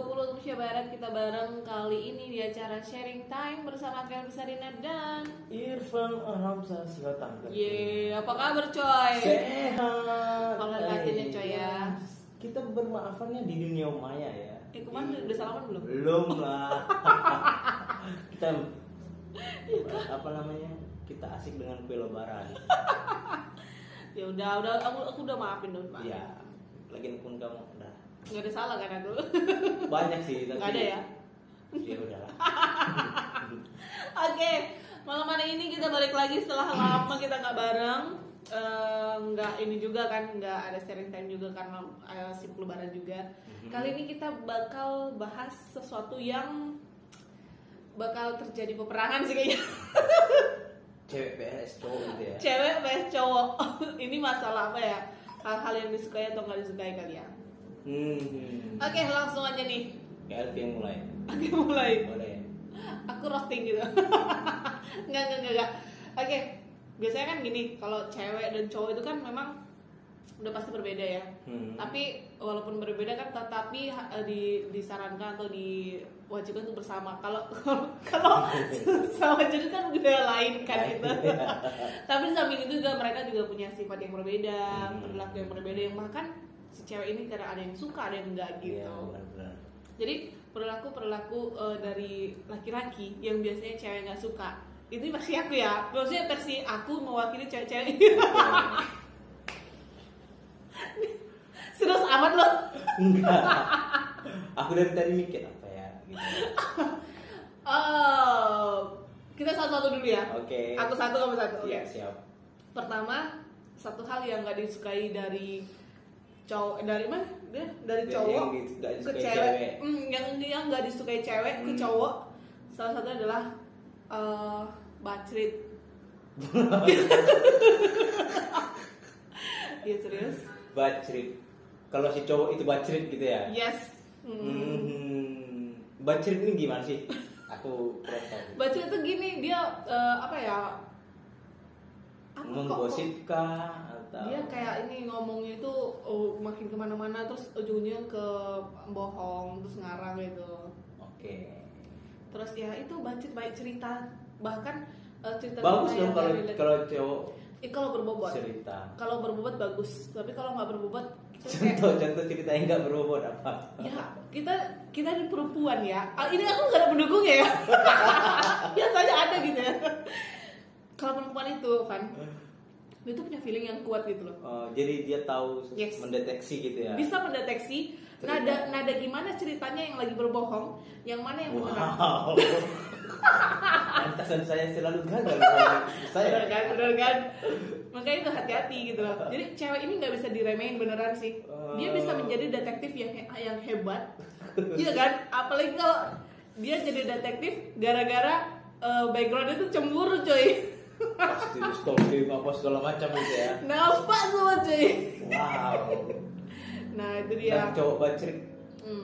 20 Indonesia Barat. Kita bareng kali ini di acara Sharing Time bersama Kelvin Sarina dan Irfan Arhamsa Sihotan. apa kabar coy? Sehat. Kalau latihannya coy ya. Kita bermaafannya di dunia maya ya. Kemarin udah salaman belum? Belum lah. Kita apa namanya? Kita asik dengan kue lebaran. Ya udah aku udah maafin dong, Pak. Iya. Lagian pun kamu udah. Nggak ada salah kan aku? Banyak sih tapi. Nggak ada ya? Ya udahlah. Oke, malam hari ini kita balik lagi setelah lama kita nggak bareng. Nggak ini juga kan, nggak ada sharing time juga karena sibuk lebaran juga. Kali ini kita bakal bahas sesuatu yang bakal terjadi peperangan sih kayaknya. Cewek vs cowok gitu ya. Cewek vs cowok. Ini masalah apa ya? Hal-hal yang disukai atau nggak disukai kalian. Oke, langsung aja nih. Kayak Alfi yang mulai. Oke, mulai. Boleh. Aku roasting gitu. Enggak. Oke. Biasanya kan gini, kalau cewek dan cowok itu kan memang udah pasti berbeda ya. Tapi walaupun berbeda kan tetapi disarankan atau diwajibkan untuk bersama. Kalau sama jenis kan udah lain kan gitu. Tapi di samping itu juga mereka juga punya sifat yang berbeda, perilaku yang berbeda, yang bahkan si cewek ini kadang ada yang suka, ada yang enggak gitu. Iya, benar. Jadi perilaku dari laki-laki yang biasanya cewek nggak suka, itu versi aku ya, maksudnya versi aku mewakili cewek-cewek. Serius amat loh. Enggak. Aku dari tadi mikir apa ya gitu. Kita satu-satu dulu ya. Oke. Aku satu, kamu satu. Iya, siap. Pertama, satu hal yang nggak disukai dari cowok, dari mana? Dari cowok yang nggak ke disukai cewek. cewek. Yang nggak disukai cewek ke cowok. Salah satunya adalah bacrit. Iya serius. Bacrit. Kalau si cowok itu bacrit gitu ya? Yes. Bacrit ini gimana sih? Aku kurang tahu. Bacrit itu gini, dia apa ya? Menggosip kah atau? Dia kayak ini ngomongnya itu makin kemana-mana, terus ujungnya ke bohong, terus ngarang gitu. Oke. Terus ya itu bacrit baik cerita, bahkan cerita Bagus dong yang kalau cowok kalau berbobot. cerita. Kalau berbobot bagus, tapi kalau nggak berbobot Contoh cerita yang nggak berbobot apa? ya kita ini perempuan ya. Ini aku nggak ada pendukungnya ya. Biasanya ada gitu ya. Kalau perempuan itu kan, dia tuh punya feeling yang kuat gitu loh. Jadi dia tahu Yes. mendeteksi gitu ya. Bisa mendeteksi nada gimana ceritanya yang lagi berbohong, yang mana yang benar. Wow. Pantasan saya selalu gagal. Saya. Bener kan? Makanya itu hati-hati gitu loh. Jadi cewek ini nggak bisa diremehin beneran sih. Dia bisa menjadi detektif yang hebat. Iya kan? Apalagi kalau dia jadi detektif gara-gara background itu cemburu coy. Pasti stalking apa segala macam gitu ya. Nampak semua cuy. Wow. Nah itu dia. Dan cowok bacrik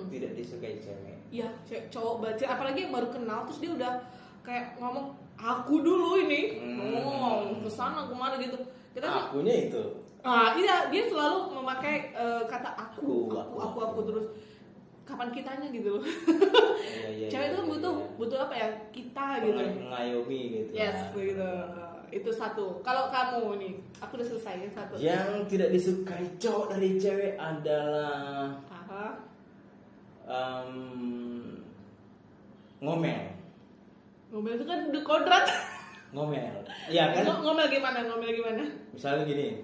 tidak disukai cewek. Ya cowok baca, apalagi yang baru kenal terus dia udah kayak ngomong aku dulu ini, kesana kemana gitu. Kita Akunya itu. Iya dia selalu memakai kata aku terus. Kapan kitanya gitu loh. Iya, Cewek itu butuh apa ya, kita gitu. Mengayomi gitu. Yes gitu. Itu satu. Kalau kamu nih, aku udah selesai satu. Yang tidak disukai cowok dari cewek adalah ngomel. Ngomel itu kan udah kodrat. Ngomel. Iya kan? Ngomel gimana? Misalnya gini.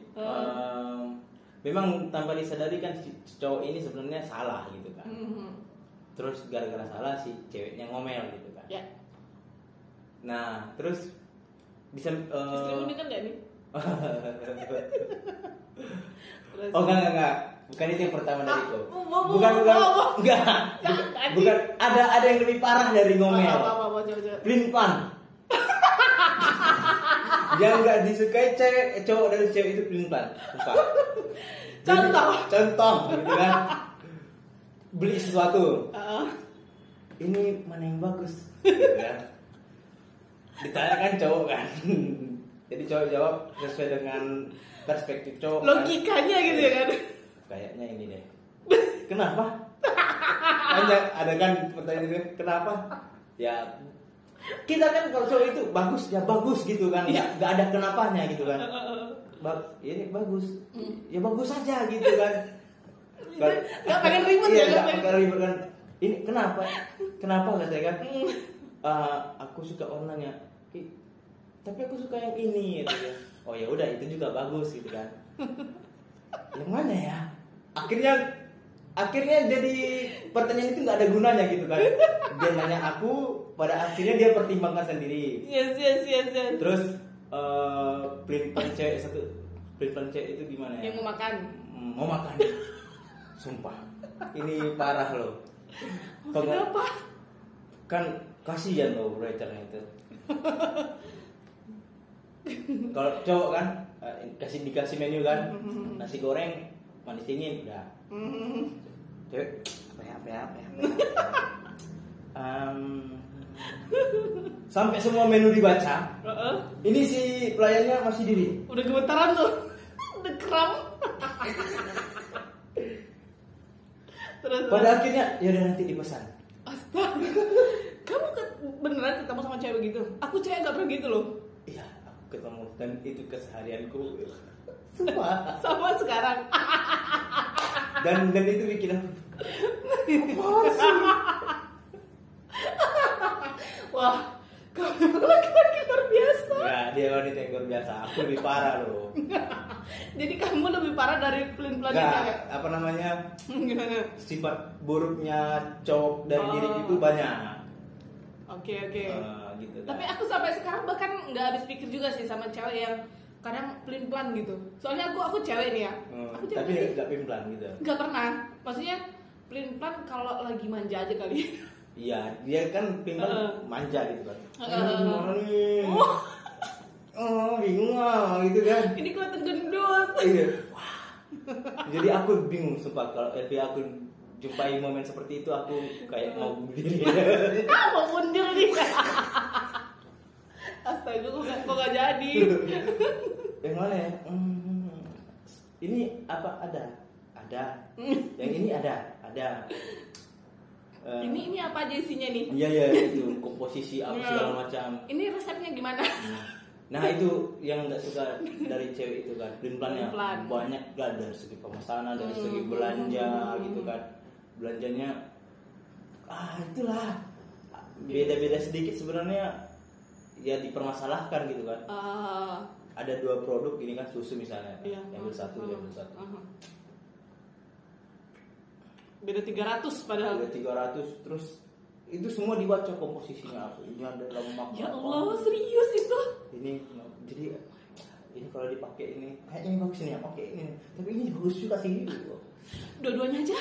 Memang tanpa disadari kan si cowok ini sebenarnya salah gitu kan. Terus gara-gara salah si ceweknya ngomel gitu kan. Ya. Nah, terus bisa Istrimu ini kan gak nih? Oh enggak. Bukan itu yang pertama dariku. Bukan. Bukan. Ada yang lebih parah dari ngomel. Apa, coba. Pelin-pelan. Yang nggak disukai cowok dari cewek itu pelin-pelan. Contoh gitu kan. Beli sesuatu. Ini mana yang bagus? Gitu kan. Ditanyakan cowok kan. Jadi cowok jawab sesuai dengan perspektif cowok. Logikanya kan? Gitu ya kan. Kayaknya ini deh. Kenapa? ada kan pertanyaan itu, kenapa? Ya kita kan kalau cowok itu bagus ya bagus gitu kan, nggak ada kenapanya gitu kan. Ini bagus, ya bagus saja gitu kan. Nggak pengen ribet ya? Nggak pengen ribet kan. Ini kenapa kata saya kan? Aku suka warnanya, tapi aku suka yang ini gitu ya. Oh ya udah itu juga bagus gitu kan. Yang mana ya? Akhirnya jadi pertanyaan itu nggak ada gunanya gitu kan. Dia nanya aku, pada akhirnya dia pertimbangkan sendiri. Yes. Terus pelin-pelan cewek itu gimana ya? Yang mau makan. Mau makan. Sumpah. Ini parah loh. Kenapa? Kan kasihan loh waiternya itu. Kalau cowok kan dikasih menu kan, nasi goreng manis dingin udah. Cewek apa. Sampai semua menu dibaca. Ini si pelayannya masih diri. Udah gemetaran tuh. Udah kram. Terus Pada akhirnya ya udah nanti dipesan. Astaga. Kamu beneran ketemu sama cewek gitu? Aku cewek gak pernah gitu loh. Iya, aku ketemu dan itu keseharianku. Sumpah. Sama sekarang. Dan itu bikin aku. Wah, kamu laki-laki luar biasa. Enggak, dia wanita yang luar biasa. Aku lebih parah loh. Jadi kamu lebih parah dari pelin-pelan Enggak, cewek. apa namanya? Gimana? Sifat buruknya cowok dari diri itu banyak. Oke. Gitu kan. Tapi aku sampai sekarang bahkan nggak habis pikir juga sih sama cewek yang kadang pelin-pelan gitu. Soalnya aku cewek nih ya. Aku cewek. Tapi nggak pelin-pelan gitu. Nggak pernah. Maksudnya pelin-pelan kalau lagi manja aja kali. Iya, dia kan pelin-pelan manja gitu kan. Oh. Bingung gitu kan. Ini kelihatan gendut. Iya. Wah. Jadi aku bingung sumpah kalau aku jumpai momen seperti itu aku kayak mau bunuh diri. Mau mundur nih. Astaga, kok gak jadi. Yang mana ya? Ini apa ada. Yang ini ada. Ini apa aja isinya nih? Iya itu komposisi apa segala macam. Ini resepnya gimana? Nah itu yang nggak suka dari cewek itu kan, pelin-pelannya banyak kan dari segi pemesanan, dari segi belanja gitu kan, belanjanya itulah beda-beda sedikit sebenarnya ya dipermasalahkan gitu kan. Ada 2 produk ini kan susu misalnya, yang satu. Beda 300 padahal. Beda 300 terus itu semua dibaca komposisinya apa. Ini ada lemak. Ya Allah, serius itu? Ini jadi ini kalau dipakai ini kayaknya bagus nih ya, pakai ini. Tapi ini bagus juga sih. Dua-duanya aja.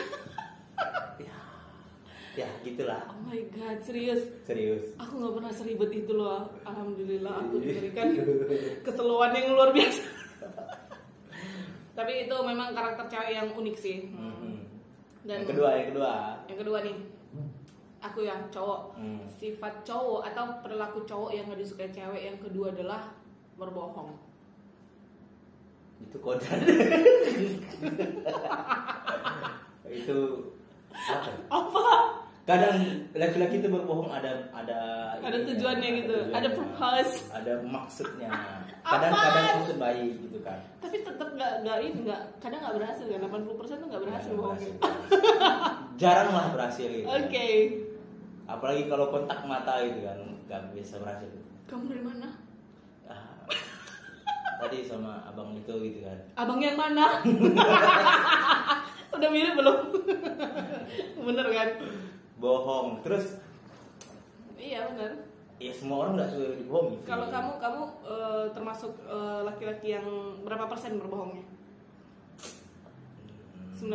Ya gitulah. Oh my god, serius. Aku nggak pernah seribet itu loh. Alhamdulillah aku diberikan keseluruhan yang luar biasa. Tapi itu memang karakter cewek yang unik sih. Dan yang kedua nih, aku yang cowok. Sifat cowok atau perilaku cowok yang nggak disukai cewek yang kedua adalah berbohong. Itu kodrat. Itu apa? Kadang laki-laki itu berbohong ada tujuannya gitu, ada purpose, ada maksudnya. Kadang maksud baik gitu kan. Tapi tetap kadang nggak berhasil kan, 80% tuh nggak berhasil bohongnya. Jarang lah berhasil gitu. Oke. Apalagi kalau kontak mata gitu kan, nggak bisa berhasil. Kamu dari mana? Tadi sama abang itu gitu kan. Abang yang mana? Udah mirip belum? Bener kan? Bohong terus. Iya bener. Ya semua orang nggak suka dibohongi. Kalau kamu termasuk laki-laki yang berapa persen berbohongnya? 90?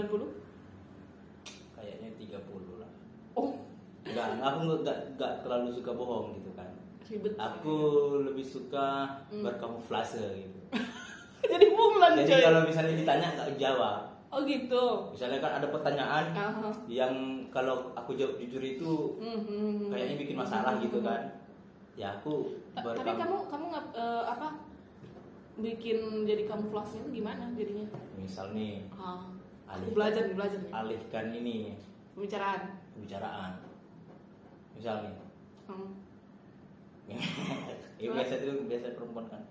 Kayaknya 30 lah. Oh. Aku nggak terlalu suka bohong gitu kan. Ribet. Aku lebih suka berkamuflase gitu. Jadi bulan. Jadi kalau misalnya ditanya nggak jawab. Oh gitu. Misalnya kan ada pertanyaan yang kalau aku jawab jujur itu kayaknya bikin masalah gitu kan. Ya aku. Tapi kamu nggak bikin jadi kamuflasenya itu gimana jadinya? Misal nih. Belajar nih. Alihkan ini Pembicaraan. pembicaraan. Misal nih, ya biasa perempuan kan,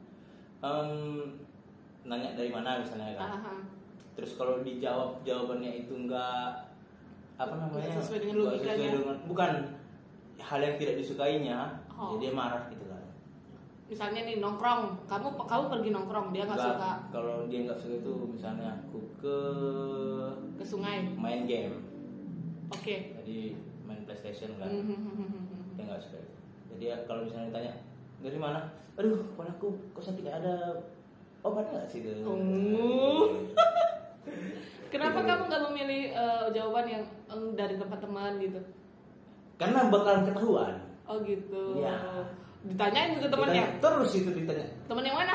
nanya dari mana misalnya kan. Terus kalau dijawab jawabannya itu enggak apa namanya, sesuai dengan logikanya, bukan hal yang tidak disukainya, jadi dia marah gitu kan. Misalnya nih nongkrong, kamu pergi nongkrong, dia nggak suka. Kalau dia nggak suka itu misalnya aku ke sungai main game. Oke. Jadi main PlayStation kan. Dia nggak suka itu. Jadi kalau misalnya ditanya dari mana, aduh kepalaku kok sakit, ada obat nggak sih itu? Kenapa kamu nggak memilih jawaban yang dari tempat teman gitu? Karena bakalan ketahuan. Oh gitu. Ya. Ditanyain juga temannya. Terus itu ditanya. Teman yang mana?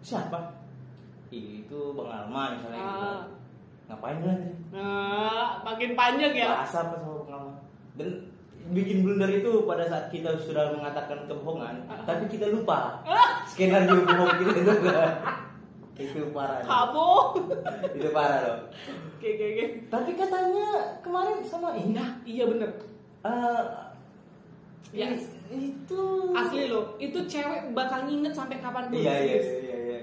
Siapa? Itu Bang Alma misalnya. Gitu. Ngapain lagi? Makin panjang ya. Bahasa apa sama Bang Alma? Dan bikin blunder itu pada saat kita sudah mengatakan kebohongan, tapi kita lupa skenario bohong kita itu. Itu parah. Kamu. Itu parah loh. Oke. Tapi katanya kemarin sama ini. Nah, iya bener. Yes. Itu asli loh. Itu cewek bakal nginget sampai kapan pun. Iya.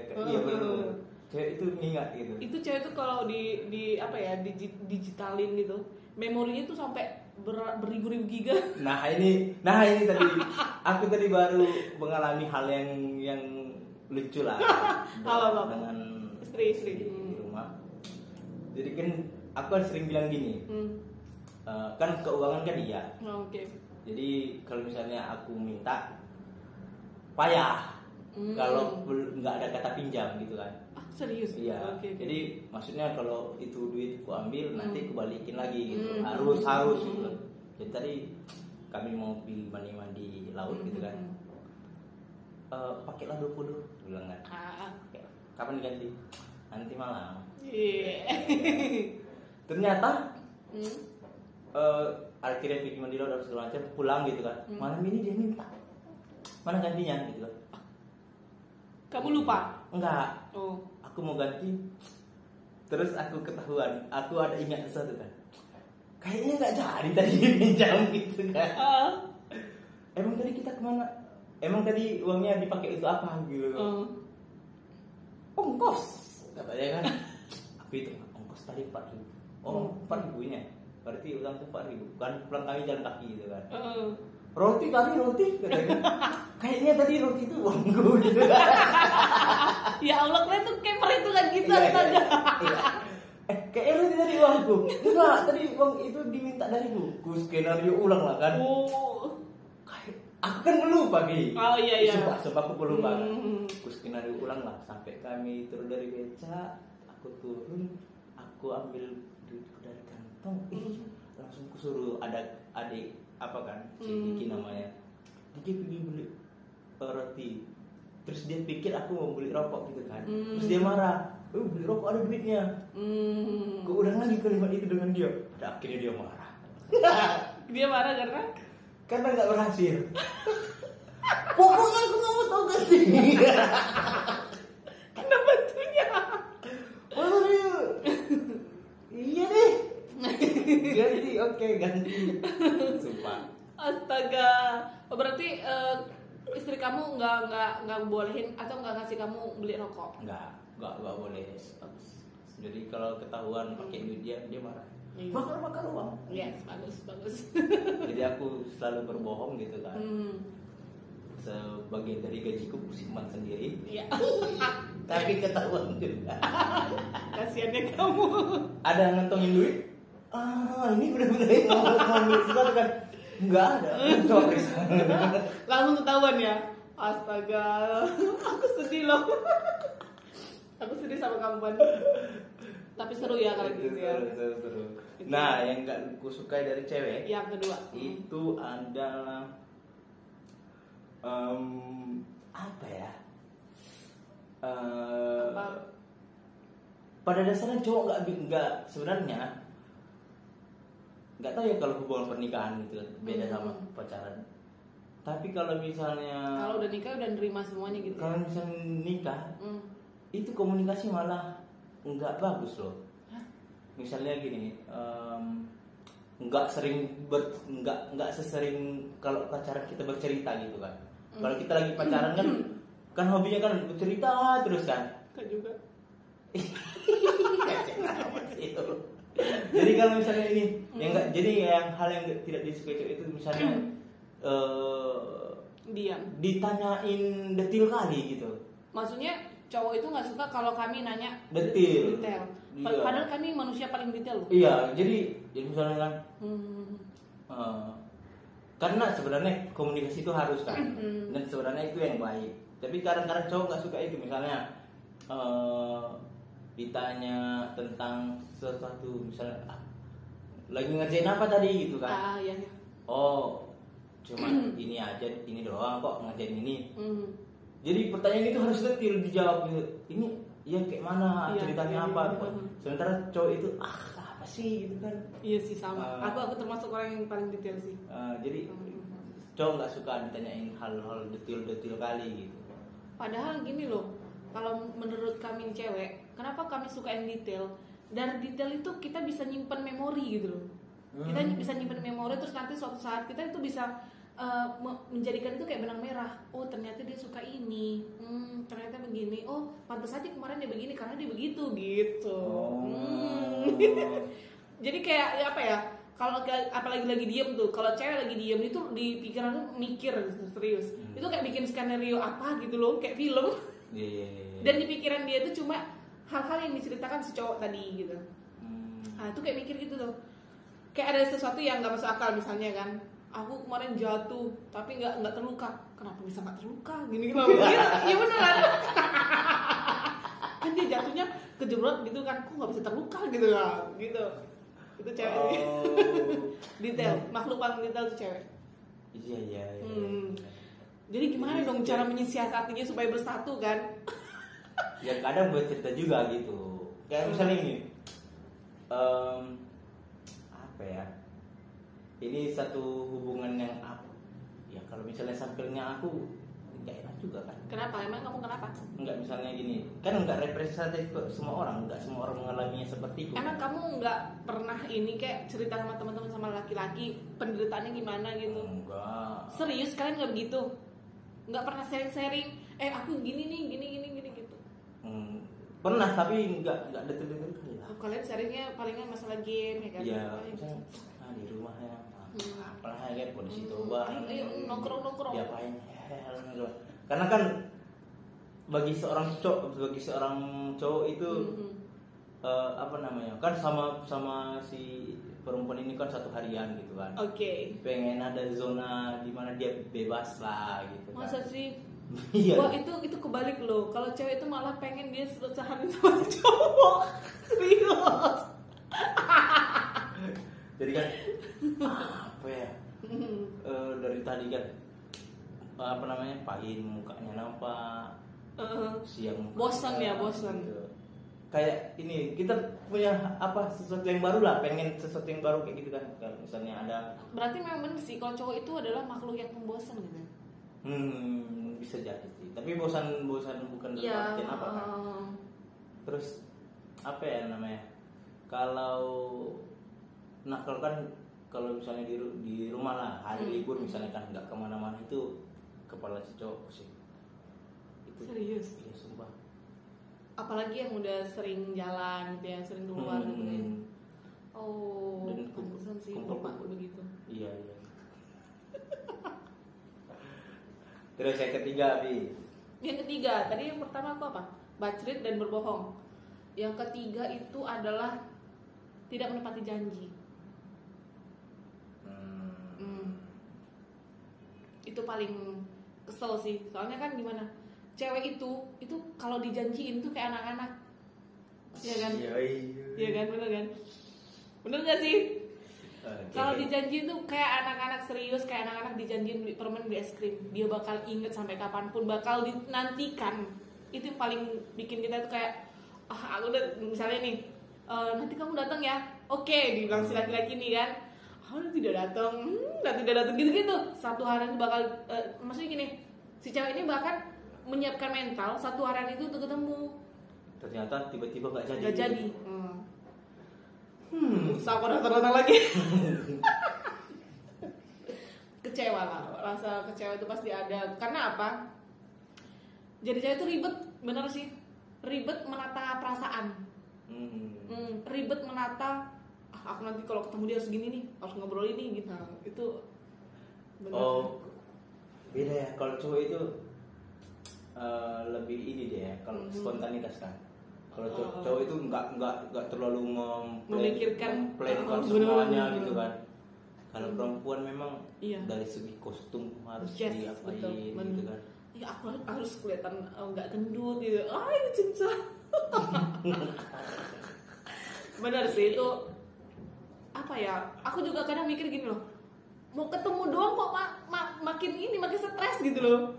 Iya benar. Cewek itu ngingat gitu. Itu cewek tuh kalau di apa ya, digitalin gitu, memorinya tuh sampai beribu-ribu giga. Nah ini tadi aku tadi baru mengalami hal yang lucu lah dengan istri di rumah. Jadi kan aku sering bilang gini, kan keuangan kan iya. Oke. Jadi kalau misalnya aku minta payah, kalau nggak ada kata pinjam gitu kan. Serius? Iya. Okay. Jadi maksudnya kalau itu duit ku ambil nanti ku balikin lagi gitu. Harus gitu. Jadi tadi kami mau pergi mandi laut gitu kan. Pakailah 20 bilang kan. Kapan diganti? Nanti malam. Ternyata akhirnya pergi mandi laut dan segala macam, pulang gitu kan. Malam ini dia minta mana gantinya gitu kan. Kamu lupa? Enggak. Aku mau ganti. Terus aku ketahuan, aku ada ingat sesuatu kan. Kayaknya nggak jadi tadi pinjam gitu kan. Emang tadi kita kemana? Emang tadi uangnya dipakai itu apa gitu? Ongkos katanya kan. Aku itu ongkos tadi 4.000. Oh 4.000 ini. Berarti utang tuh 4.000. Kan pulang kami jalan kaki gitu kan. Roti katanya. Kayaknya tadi roti itu uangku gitu. Ya Allah, kalian tuh kayak perhitungan gitu aja. Iya. Kayaknya roti tadi uangku. Enggak, tadi uang itu diminta dariku. Ku skenario ulang lah kan. Aku kan lupa Ki. Oh iya. Sebab aku lupa kan. Ku skenario ulang lah sampai kami turun dari beca, aku turun, aku ambil duitku dari kantong. Langsung ku suruh ada adik apa kan, si Diki namanya. Diki pergi beli roti. Terus dia pikir aku mau beli rokok gitu kan. Terus dia marah. Beli rokok ada duitnya. Ku ulang lagi kalimat itu dengan dia. Pada akhirnya dia marah. Dia marah karena nggak berhasil. Pokoknya aku nggak mau tahu ganti. Kenapa tuhnya? Iya deh. Ganti, oke ganti. Sumpah. Astaga. Berarti istri kamu nggak bolehin atau nggak ngasih kamu beli rokok? Nggak boleh. Jadi kalau ketahuan pakai duit dia marah. Bakar uang. Yes, bagus. Jadi aku selalu berbohong gitu kan. Sebagian dari gajiku aku simpan sendiri. Iya. Tapi ketahuan juga. Kasiannya kamu. Ada yang ngantongin duit? Ini benar-benar ngomong sesuatu kan? Enggak ada. Coba periksa. Langsung ketahuan ya. Astaga. Aku sedih loh. Aku sedih sama kamu Ban. Tapi seru ya kalau gitu ya. Seru. Nah, yang gak aku sukai dari cewek, yang kedua itu adalah apa ya? Pada dasarnya cowok nggak sebenarnya nggak tahu ya kalau hubungan pernikahan gitu beda sama pacaran. Tapi kalau misalnya kalau udah nikah udah nerima semuanya gitu. Kalau misalnya nikah, itu komunikasi malah nggak bagus loh. Misalnya gini, nggak nggak sesering kalau pacaran kita bercerita gitu kan. Kalau kita lagi pacaran kan hobinya kan bercerita terus kan. Kan juga. Jadi kalau misalnya ini yang enggak, jadi yang hal yang tidak disukai cewek itu misalnya diam, ditanyain detil kali gitu. Maksudnya cowok itu nggak suka kalau kami nanya detail. Iya. Padahal kami manusia paling detail loh. Iya, jadi misalnya kan karena sebenarnya komunikasi itu harus kan, dan sebenarnya itu yang baik. Tapi kadang-kadang cowok nggak suka itu, misalnya ditanya tentang sesuatu, misalnya lagi ngerjain apa tadi gitu kan. Iya. Oh, cuma ini aja, ini doang kok ngerjain ini. Jadi pertanyaan itu harus detail dijawab gitu. Ini ya kayak mana, ceritanya apa gitu. Sementara cowok itu apa sih gitu kan. Iya sih sama. Aku termasuk orang yang paling detail sih. Jadi cowok nggak suka ditanyain hal-hal detail kali gitu. Padahal gini loh, kalau menurut kami cewek, kenapa kami suka yang detail? Dari detail itu kita bisa nyimpen memori gitu loh. Kita bisa nyimpen memori, terus nanti suatu saat kita itu bisa menjadikan itu kayak benang merah. Oh ternyata dia suka ini, ternyata begini. Oh pantas aja kemarin dia begini karena dia begitu gitu. Jadi kayak apa ya? Kalau apalagi lagi diem tuh, kalau cewek lagi diem itu di pikiran tuh mikir serius. Itu kayak bikin skenario apa gitu loh, kayak film. Dan di pikiran dia itu cuma hal-hal yang diceritakan si cowok tadi gitu. Nah itu kayak mikir gitu tuh. Kayak ada sesuatu yang nggak masuk akal misalnya kan. Aku kemarin jatuh tapi nggak terluka. Kenapa bisa nggak terluka? Gini kenapa? Iya benar kan? Kan dia jatuhnya kejebrot gitu kan, kok nggak bisa terluka gitu kan? Gitu. Itu cewek sih. Detail, makhluk paling detail itu cewek. Iya. Jadi gimana dong cara menyiasatinya supaya bersatu kan? Ya kadang buat cerita juga gitu. Kayak misalnya ini, apa ya? Ini satu hubungan yang apa? Ya kalau misalnya sampelnya aku nggak enak juga kan. Kenapa? Emang kamu kenapa? Enggak, misalnya gini, kan nggak representatif ke semua orang, nggak semua orang mengalaminya seperti itu. Emang kamu nggak pernah ini kayak cerita sama teman-teman sama laki-laki penderitaannya gimana gitu? Enggak. Serius kalian nggak begitu? Nggak pernah sharing-sharing? Aku gini nih, gini gitu. Pernah tapi nggak detail-detail kali lah. Kalian sharingnya palingan masalah game ya kan? Iya. Di rumahnya apalah kan kondisi coba. Ayo nongkrong. Diapain? Karena kan bagi seorang cowok itu apa namanya? Kan sama si perempuan ini kan satu harian gitu kan. Oke. Pengen ada zona di mana dia bebas lah gitu kan. Masa sih? Iya. Wah itu kebalik loh. Kalau cewek itu malah pengen dia sehari sama si cowok. Serius. Jadi kan apa ya? Dari tadi kan apa namanya? Pagi mukanya nampak, siang bosan gitu. Kayak ini kita punya apa sesuatu yang baru lah, pengen sesuatu yang baru kayak gitu kan. Kalau misalnya ada. Berarti memang benar sih kalau cowok itu adalah makhluk yang pembosan gitu. Bisa jadi sih. Tapi bosan bukan dalam artian apa kan. Terus apa ya namanya? Kalau nakal kan kalau misalnya di rumah lah hari libur misalnya kan nggak kemana-mana itu kepala si cowok sih. Itu serius? Iya sumpah. Apalagi yang udah sering jalan gitu ya, sering keluar gitu ya. Oh, pantesan sih bapakku begitu. Iya. Terus yang ketiga, Bi. Yang ketiga, tadi yang pertama aku apa? Bacrit dan berbohong. Yang ketiga itu adalah tidak menepati janji. Itu paling kesel sih. Soalnya kan gimana? Cewek itu kalau dijanjiin tuh kayak anak-anak. Iya kan? Iya kan, bener kan? Bener gak sih? Kalau dijanjiin tuh kayak anak-anak serius, kayak anak-anak dijanjiin beli permen, beli es krim. Dia bakal inget sampai kapanpun, bakal dinantikan. Itu yang paling bikin kita tuh kayak aku udah misalnya nih, nanti kamu datang ya. Oke, dibilang si laki-laki nih kan. Tidak datang gitu-gitu. Satu hari itu bakal maksudnya gini, si cewek ini bahkan menyiapkan mental satu hari itu untuk ketemu. Ternyata tiba-tiba nggak jadi. Nggak jadi. Usah aku datang lagi. Kecewa lah, rasa kecewa itu pasti ada. Karena apa? Jadi cewek itu ribet, bener sih. Ribet menata perasaan. Ribet menata. Aku nanti kalau ketemu dia harus gini nih, harus ngobrol ini gitu. Itu bener. Oh, beda ya. Kalau cowok itu lebih ini dia. Kalau spontanitas kan. Kalau cowok itu nggak terlalu memikirkan semuanya gitu kan. Kalau perempuan memang dari segi kostum harus diapain gitu kan. Ya aku harus kelihatan nggak gendut gitu. Ini cinta. Benar sih itu. Apa ya? Aku juga kadang mikir gini loh. Mau ketemu doang kok makin stres gitu loh.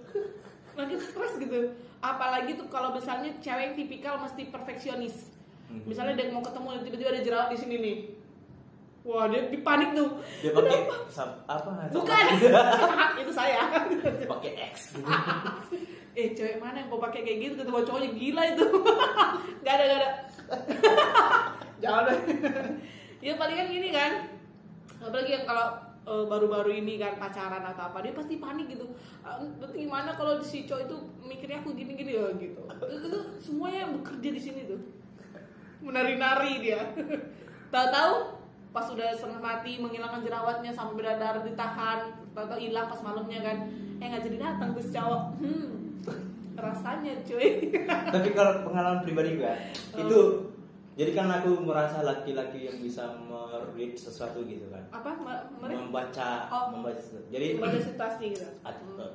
Makin stres gitu. Apalagi tuh kalau misalnya cewek yang tipikal mesti perfeksionis. Misalnya dia mau ketemu tiba-tiba ada jerawat di sini nih. Wah, dia panik tuh. Dia pakai apa? Bukan. Itu saya. Pakai X. Cewek mana yang mau pakai kayak gitu ketemu cowoknya gila itu. Gak ada. Jangan deh. Ya palingan gini kan. Apalagi yang kalau baru-baru ini kan pacaran atau apa, dia pasti panik gitu. Nanti gimana kalau si cowok itu mikirnya aku gini-gini ya gitu. Itu semuanya bekerja di sini tuh. Menari-nari dia. Tahu-tahu pas udah setengah mati menghilangkan jerawatnya sampai berdarah ditahan, tahu-tahu hilang pas malamnya kan, nggak jadi datang tuh si cowok. Rasanya cuy. Tapi kalau pengalaman pribadi gue itu, jadi kan aku merasa laki-laki yang bisa meread sesuatu gitu kan. Apa? Membaca. Jadi membaca situasi gitu.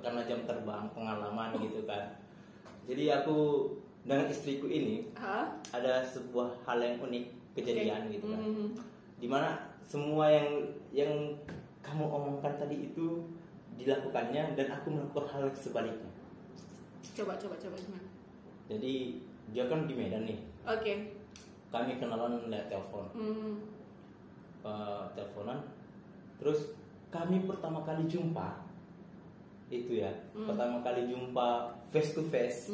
Karena jam terbang, pengalaman gitu kan. Jadi aku dengan istriku ini ada sebuah hal yang unik kejadian gitu kan. Dimana semua yang kamu omongkan tadi itu dilakukannya dan aku melakukan hal sebaliknya. Coba gimana? Jadi dia kan di Medan nih. Oke. Kami kenalan lewat telepon. Teleponan. Terus kami pertama kali jumpa itu ya. Pertama kali jumpa face to face.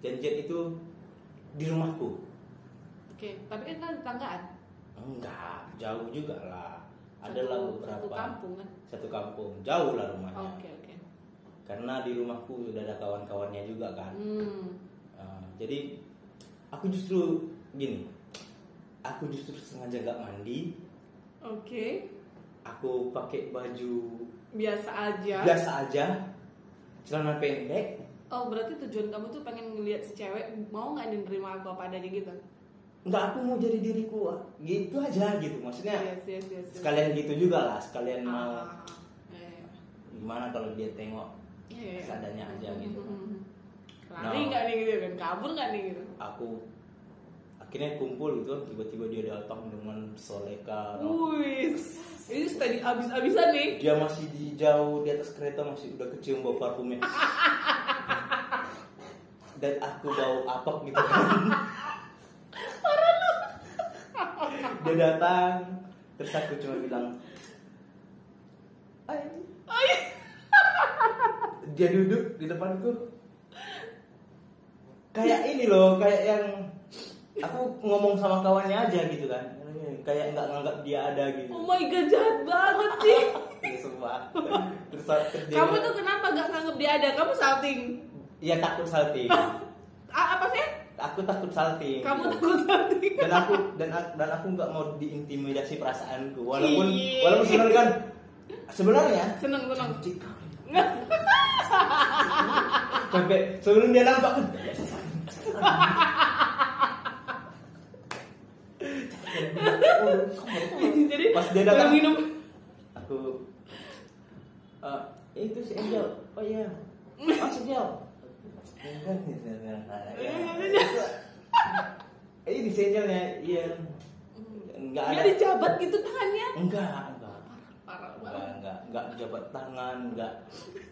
Janjian itu di rumahku. Oke, tapi kan tetanggaan. Enggak, jauh juga lah. Adalah beberapa. Satu kampung kan? Satu kampung, jauh lah rumahnya. Oke. Karena di rumahku sudah ada kawan-kawannya juga kan. Jadi aku justru gini. Aku justru sengaja gak mandi. Oke. Aku pakai baju biasa aja. Celana pendek. Oh, berarti tujuan kamu tuh pengen ngeliat si cewek mau nggak nerima aku apa adanya gitu? Enggak, aku mau jadi diriku gitu aja gitu. Maksudnya yes. sekalian gitu juga lah. Sekalian mau gimana kalau dia tengok seadanya aja gitu. Lari nggak nih gitu kan? Kabur nggak nih gitu? Aku akhirnya kumpul gitu, tiba-tiba dia datang dengan soleka. Wih, ini tadi abis-abisan nih. Dia masih di jauh di atas kereta, masih udah kecium bau parfumnya. Dan aku bau apek gitu kan. Parah lu. Dia datang, terus aku cuma bilang, Ay. Dia duduk di depanku. Kayak ini loh, kayak yang aku ngomong sama kawannya aja gitu kan. Kayak nggak nganggap dia ada gitu. Oh my god, jahat banget sih. Iya semua. Terus kamu tuh kenapa nggak nganggap dia ada? Kamu salting? Iya, takut salting. Apa sih? Aku takut salting. Kamu takut salting? Dan aku nggak mau diintimidasi perasaanku. Walaupun sebenarnya kan seneng. Sampai sebelum dia nampak kan. Jadi pas dia datang minum. Aku itu si Angel. Oh iya. Mas Angel. Ini si Angelnya. Iya. Enggak ada. Dia dijabat gitu tangannya? Enggak. Parah banget. Enggak jabat tangan, enggak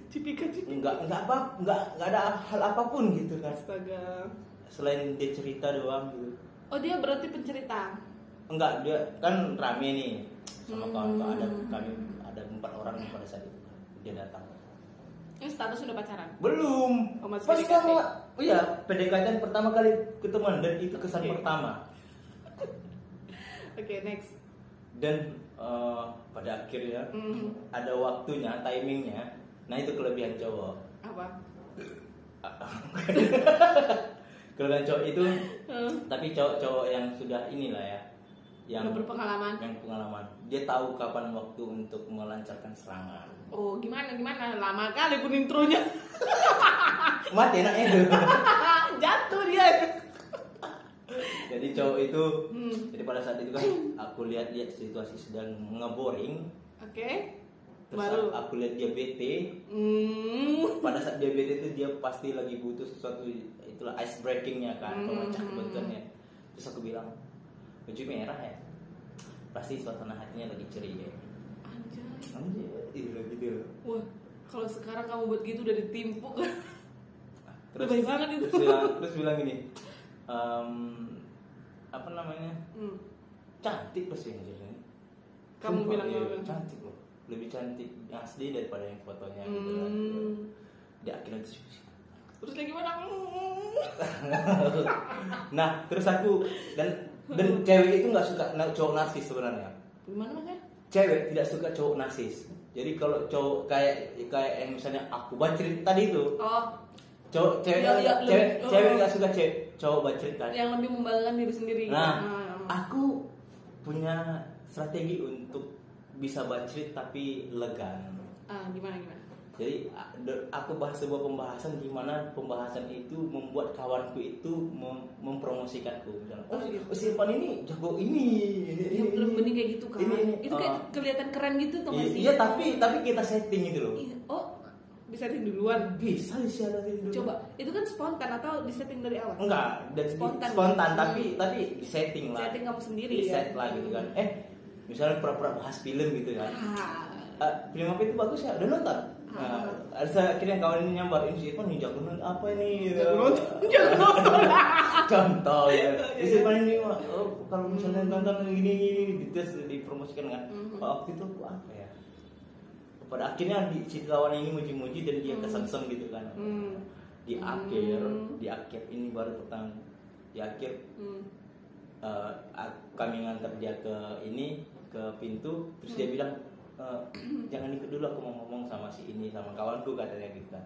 Cipika-cipika. Enggak ada hal apapun gitu kan. Astaga. Selain dia cerita doang gitu. Oh, dia berarti pencerita? Enggak, dia kan rame nih sama kawan-kawan. Kami ada 4 orang pada saat itu kan. Dia datang. Ini status sudah pacaran? Belum. Oh, masih Pas PDKT? PDKT pertama kali ketemuan dan itu kesan pertama. Oke, next. Dan pada akhirnya ada waktunya, timingnya. Nah itu kelebihan cowok. Apa? Kelebihan cowok itu, tapi cowok-cowok yang sudah inilah ya, yang berpengalaman. Yang pengalaman. Dia tahu kapan waktu untuk melancarkan serangan. Oh, gimana? Lama kali pun intronya. Mati enaknya itu. Jatuh dia. Jadi cowok itu, jadi pada saat itu kan aku lihat situasi sedang ngeboring. Oke. Terus Baru aku lihat dia bete. Pada saat dia bete itu dia pasti lagi butuh sesuatu, itulah ice breakingnya kan, pemecah kebetulannya. Terus aku bilang, baju merah ya, pasti suasana hatinya lagi ceria. Anjay, iya gitu. Wah, kalau sekarang kamu buat gitu udah ditimpuk. Terus baik banget itu. Terus bilang gini, apa namanya? Cantik pasti yang jadi. Kamu bilang cantik loh, lebih cantik asli daripada yang fotonya gitu kan. Dia akhirnya terus lagi gimana? Nah, terus aku dan cewek itu nggak suka cowok narsis sebenarnya. Gimana maksudnya? Cewek tidak suka cowok narsis. Jadi kalau cowok kayak yang misalnya aku bacrit tadi itu. Oh. Cewek nggak suka cowok bacrit kan. Yang lebih membanggakan diri sendiri. Nah, aku punya strategi untuk bisa bacrit tapi elegan. Gimana? Jadi aku bahas sebuah pembahasan gimana pembahasan itu membuat kawanku itu mempromosikanku. Misalnya, si Irfan ini jago ini. Belum bening kayak gitu kan? Ini. Itu kayak kelihatan keren gitu tuh masih. Iya, tapi kita setting gitu loh. Oh, disetting duluan? Bisa disetting duluan. Coba, itu kan spontan atau disetting dari awal? Enggak, dan spontan tapi disetting lah. Setting kamu sendiri Diset lah gitu kan. Misalnya pura-pura bahas film gitu kan. Film apa itu bagus ya? Udah nonton? Ada akhirnya kawan ini nyambar, ini si Irfan nih jago nonton apa ini? Jago nonton. Contoh ya. Si Irfan ini kalau misalnya nonton gini terus dipromosikan kan. Waktu itu aku apa ya? Pada akhirnya si kawan ini muji-muji dan dia kesem-sem gitu kan. Di akhir ini baru pertama. Di akhir kami ngantar dia ke pintu, terus dia bilang, jangan ikut dulu, aku mau ngomong sama si ini, sama kawanku katanya gitu kan.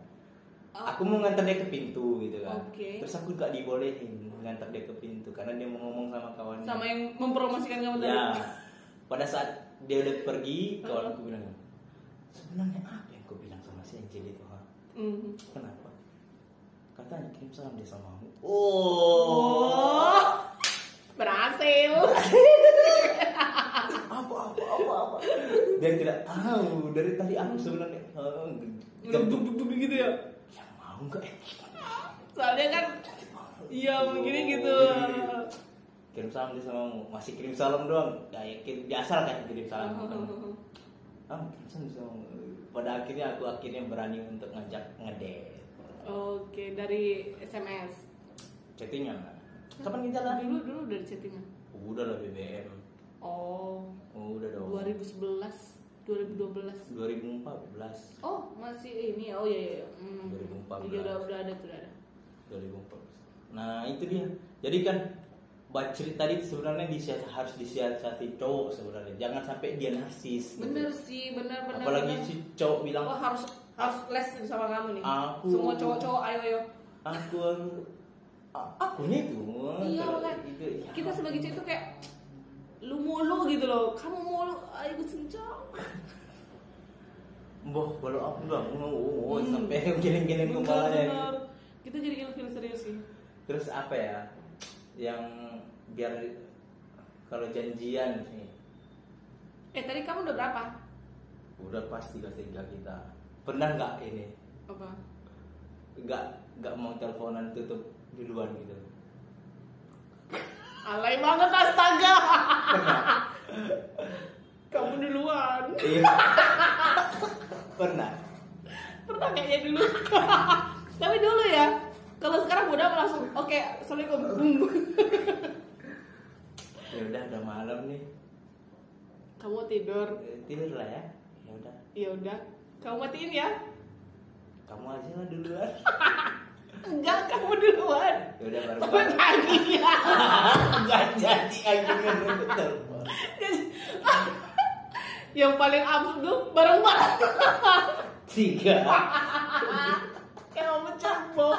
Aku mau ngantar dia ke pintu gitu kan. Terus aku gak dibolehin ngantar dia ke pintu karena dia mau ngomong sama kawannya. Sama yang mempromosikan kamu tadi. Ya. Pada saat dia udah pergi, kawanku bilang, sebenarnya apa yang aku bilang sama si Angel itu? Kenapa? Katanya kirim salam dia sama aku. Oh. Berhasil. Apa. Dia tidak tahu dari tadi aku sebenarnya duduk gitu ya. Ya mau enggak? Soalnya kan iya begini gitu. Kirim salam dia sama masih kirim salam doang. Kayak biasa kan kirim salam kan. Kirim salam sama. Pada akhirnya aku berani untuk ngajak ngedate. Oke, dari SMS. Chattingan. Kapan kita lah? Dulu dari chattingan. Udah lah BBM. Oh, udah dong. 2011, 2012. 2014. Oh, masih ini. Oh iya. 2014. Iya udah ada. 2014. Nah, itu dia. Jadi kan bacrit tadi sebenarnya harus disiasati cowok sebenarnya. Jangan sampai dia narsis. Bener sih, bener. Apalagi si cowok bilang, "Oh, harus les sama kamu nih." Semua cowok-cowok ayo. Akunya itu. Iya, kan. Kita sebagai cewek itu kayak lu mulu gitu loh. Kamu mulu, ayo senjang. Boh, kalau aku doang sampai giling-giling kepalanya. Kita jadi ilfil serius sih. Terus apa ya? Yang biar kalau janjian sih. Tadi kamu udah berapa? Udah pasti ketiga kita. Pernah nggak ini? Apa? Nggak mau teleponan tutup duluan gitu. Alay banget, astaga. Kamu duluan. Iya. Pernah kayaknya dulu. Tapi dulu ya. Kalau sekarang udah langsung oke, assalamualaikum. Ya udah malam nih. Kamu tidur. Tidur lah ya. Ya udah. Kamu matiin ya. Kamu aja lah duluan. Enggak, kamu duluan. Ya udah baru. Sampai pagi ya. Enggak jadi akhirnya untuk telepon. Yang paling absurd tuh bareng-bareng. 3. Kayak mau pecah bom.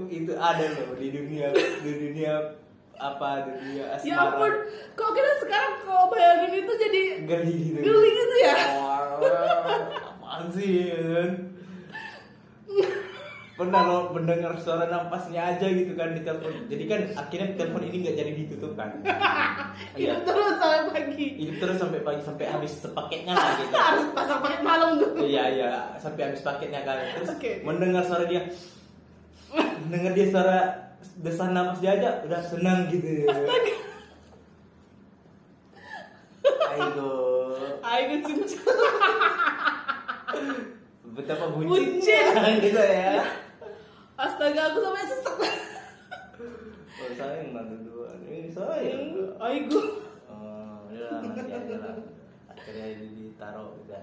Itu ada loh di dunia apa dunia asmara. Ya ampun, kok kita sekarang kalau bayangin itu jadi geli gitu ya. Apaan sih kan? Pernah lo mendengar suara napasnya aja gitu kan di telepon. Jadi kan akhirnya telepon ini nggak jadi ditutup kan. Hidup terus sampai pagi. Hidup terus sampai pagi, sampai habis sepaketnya lah gitu. Harus pasang paket malam tuh. Iya, sampai habis paketnya kan. Terus Okay. mendengar suara dia, mendengar dia suara desan napas dia aja udah senang gitu. Astaga. Aigo cincin. Betapa bucinnya gitu ya. Astaga, aku sampai sesek. Oh, sayang nanti duluan. Ini sayang. Aigo. Oh, ya nanti aja lah. Akhirnya ditaruh udah.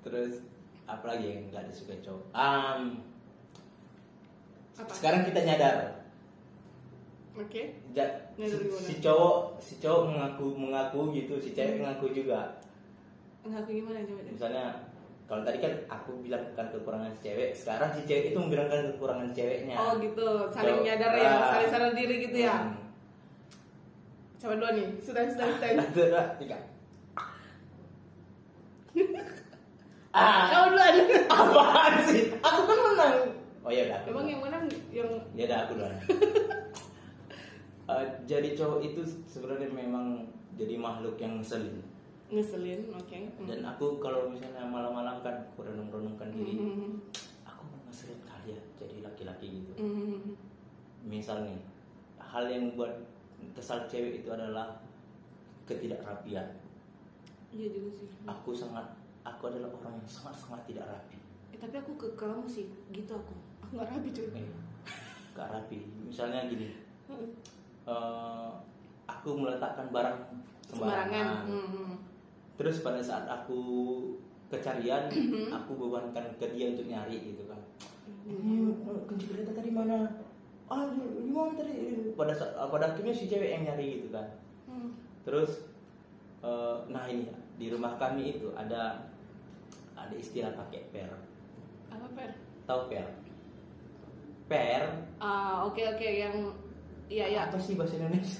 Terus apa lagi yang nggak disukai cowok? Sekarang kita nyadar. Oke. Si cowok mengaku gitu, si cewek mengaku juga. Mengaku gimana coba? Misalnya kalau tadi kan aku bilangkan kekurangan si cewek, sekarang si cewek itu membilangkan kekurangan ceweknya. Oh gitu, saling nyadar ya, saling sadar diri gitu ya. Coba dua nih, sudah. 1, 2, 3. Kamu duluan. Apaan sih? Aku kan menang. Oh iya udah. Emang yang menang yang? Ya udah aku duluan. Jadi cowok itu sebenarnya memang jadi makhluk yang ngeselin, oke. Dan aku kalau misalnya malam-malam kan aku renung-renungkan diri, aku ngeselin kali ya jadi laki-laki gitu. Misal nih, hal yang buat kesal cewek itu adalah ketidakrapian. Iya juga sih. Aku adalah orang yang sangat tidak rapi. Tapi aku ke kamu sih, gitu aku nggak rapi cuy. Nggak rapi. Misalnya gini, aku meletakkan barang sembarangan. Terus pada saat aku kecarian, aku bebankan ke dia untuk nyari gitu kan. Ini kunci kereta tadi mana? Di mana tadi? Pada akhirnya si cewek yang nyari gitu kan. Terus, nah ini di rumah kami itu ada istilah pakai per. Apa per? Tahu per? Per. Oke yang iya. Apa sih bahasa Indonesia?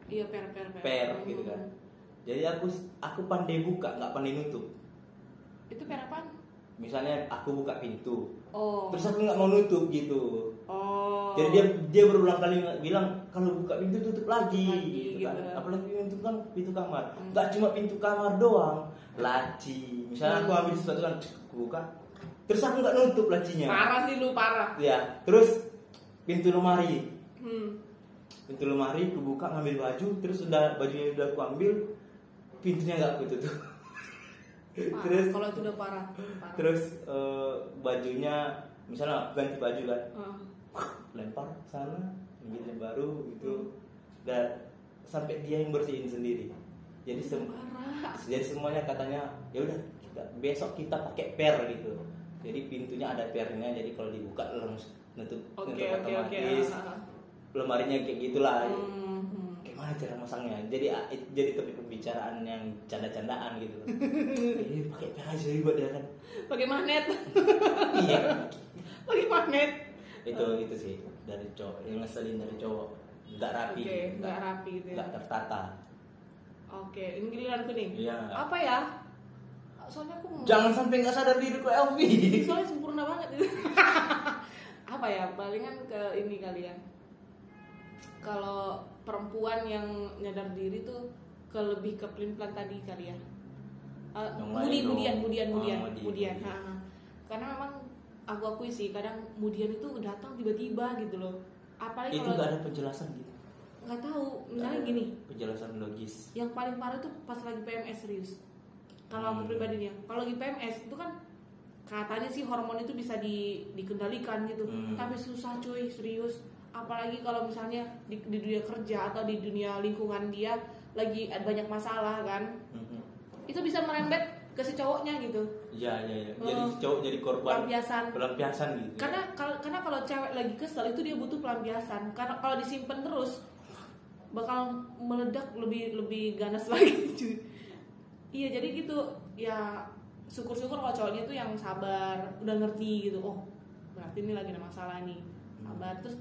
Iya per. Per gitu kan. Jadi aku pandai buka, nggak pandai nutup. Itu per apaan? Misalnya aku buka pintu, terus aku nggak mau nutup gitu. Jadi dia berulang kali bilang kalau buka pintu tutup lagi gitu kan. Gitu. Apalagi pintu kamar. Nggak cuma pintu kamar doang, laci. Misalnya aku ambil sesuatu kan, aku buka, terus aku nggak nutup lacinya. Parah sih lu, parah. Ya, terus pintu lemari. Pintu lemari aku buka ngambil baju, terus bajunya udah aku ambil, pintunya nggak aku tutup. Terus kalau itu udah parah. Terus bajunya misalnya ganti baju kan, lempar sana, ambil yang baru gitu, dan sampai dia yang bersihin sendiri. Jadi semuanya katanya ya udah besok kita pakai per gitu. Jadi pintunya ada pernya, jadi kalau dibuka langsung nutup otomatis. Lemarinya kayak gitulah. Gimana cara masangnya? Jadi topik pembicaraan yang canda-candaan gitu. Pakai per aja buat dia kan. Pakai magnet. Iya. Pakai magnet. Itu sih dari cowok, yang ngeselin dari cowok. Nggak rapi. Nggak rapi gitu ya. Nggak tertata. Oke, ini giliranku nih. Iya. Apa ya? Soalnya aku jangan sampai nggak sadar diri ku Elvi. Soalnya sempurna banget itu. Apa ya? Palingan ke ini kali ya. Kalau perempuan yang nyadar diri tuh lebih ke pelin-pelan tadi kali ya. Kemudian. Karena memang aku akui sih kadang kemudian itu datang tiba-tiba gitu loh. Apalagi itu nggak ada penjelasan gitu. Nggak tahu, misalnya gini. Penjelasan logis. Yang paling parah tuh pas lagi PMS serius. Kalau aku pribadi nih, kalau lagi PMS itu kan katanya sih hormon itu bisa dikendalikan gitu. Tapi susah cuy, serius. Apalagi kalau misalnya di dunia kerja atau di dunia lingkungan dia lagi ada banyak masalah kan. Itu bisa merembet ke si cowoknya gitu. Iya. Jadi cowok jadi korban pelampiasan gitu. Karena kalau cewek lagi kesel itu dia butuh pelampiasan. Karena kalau disimpan terus bakal meledak lebih ganas lagi cuy. Iya, jadi gitu. Ya syukur-syukur kalau cowoknya itu yang sabar, udah ngerti gitu. Oh, berarti ini lagi ada masalah nih. Sabar. Terus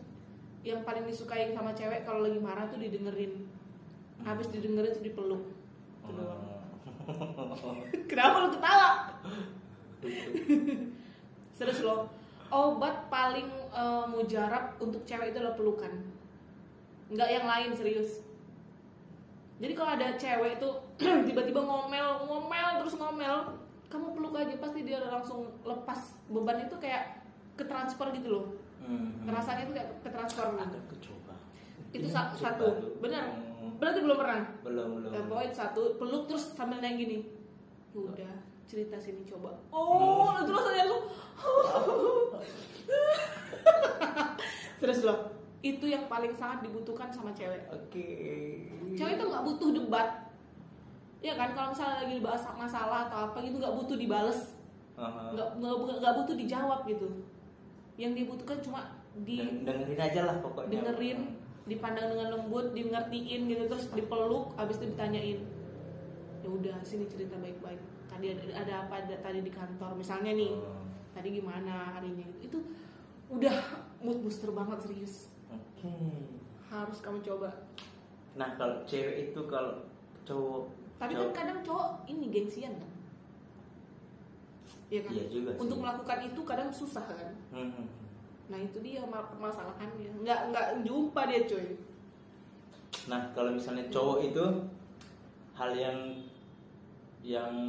yang paling disukai sama cewek kalau lagi marah tuh didengerin. Habis didengerin tuh dipeluk. Itu doang. Kenapa lu ketawa? Serius loh. Obat paling mujarab untuk cewek itu adalah pelukan. Enggak yang lain, serius. Jadi kalau ada cewek itu tiba-tiba ngomel terus ngomel, kamu peluk aja pasti dia langsung lepas beban itu kayak ketransfer gitu loh. Rasanya itu kayak ketransfer gitu. Itu satu. Benar. Berarti belum pernah? Belum. Pokoknya satu, peluk terus sambil naik gini. Udah, cerita sini coba. Terus saya tuh. Serius loh. Itu yang paling sangat dibutuhkan sama cewek. Oke. Cewek itu nggak butuh debat. Ya kan, kalau misalnya lagi dibahas masalah atau apa gitu nggak butuh dibales. Nggak butuh dijawab gitu. Yang dibutuhkan cuma dengerin aja lah pokoknya. Dengerin, dipandang dengan lembut, di ngertiin gitu, terus dipeluk, habis itu ditanyain. Ya udah, sini cerita baik-baik. Tadi ada apa tadi di kantor misalnya nih. Tadi gimana harinya gitu. Itu udah mood booster banget, serius. Oke. Harus kamu coba. Nah, kalau cewek itu kalau cowok. Tapi kan kadang cowok ini gengsian kan. Iya kan? Iya juga sih. Untuk melakukan itu kadang susah kan. Nah itu dia permasalahannya, nggak jumpa dia cuy. Nah kalau misalnya cowok itu hal yang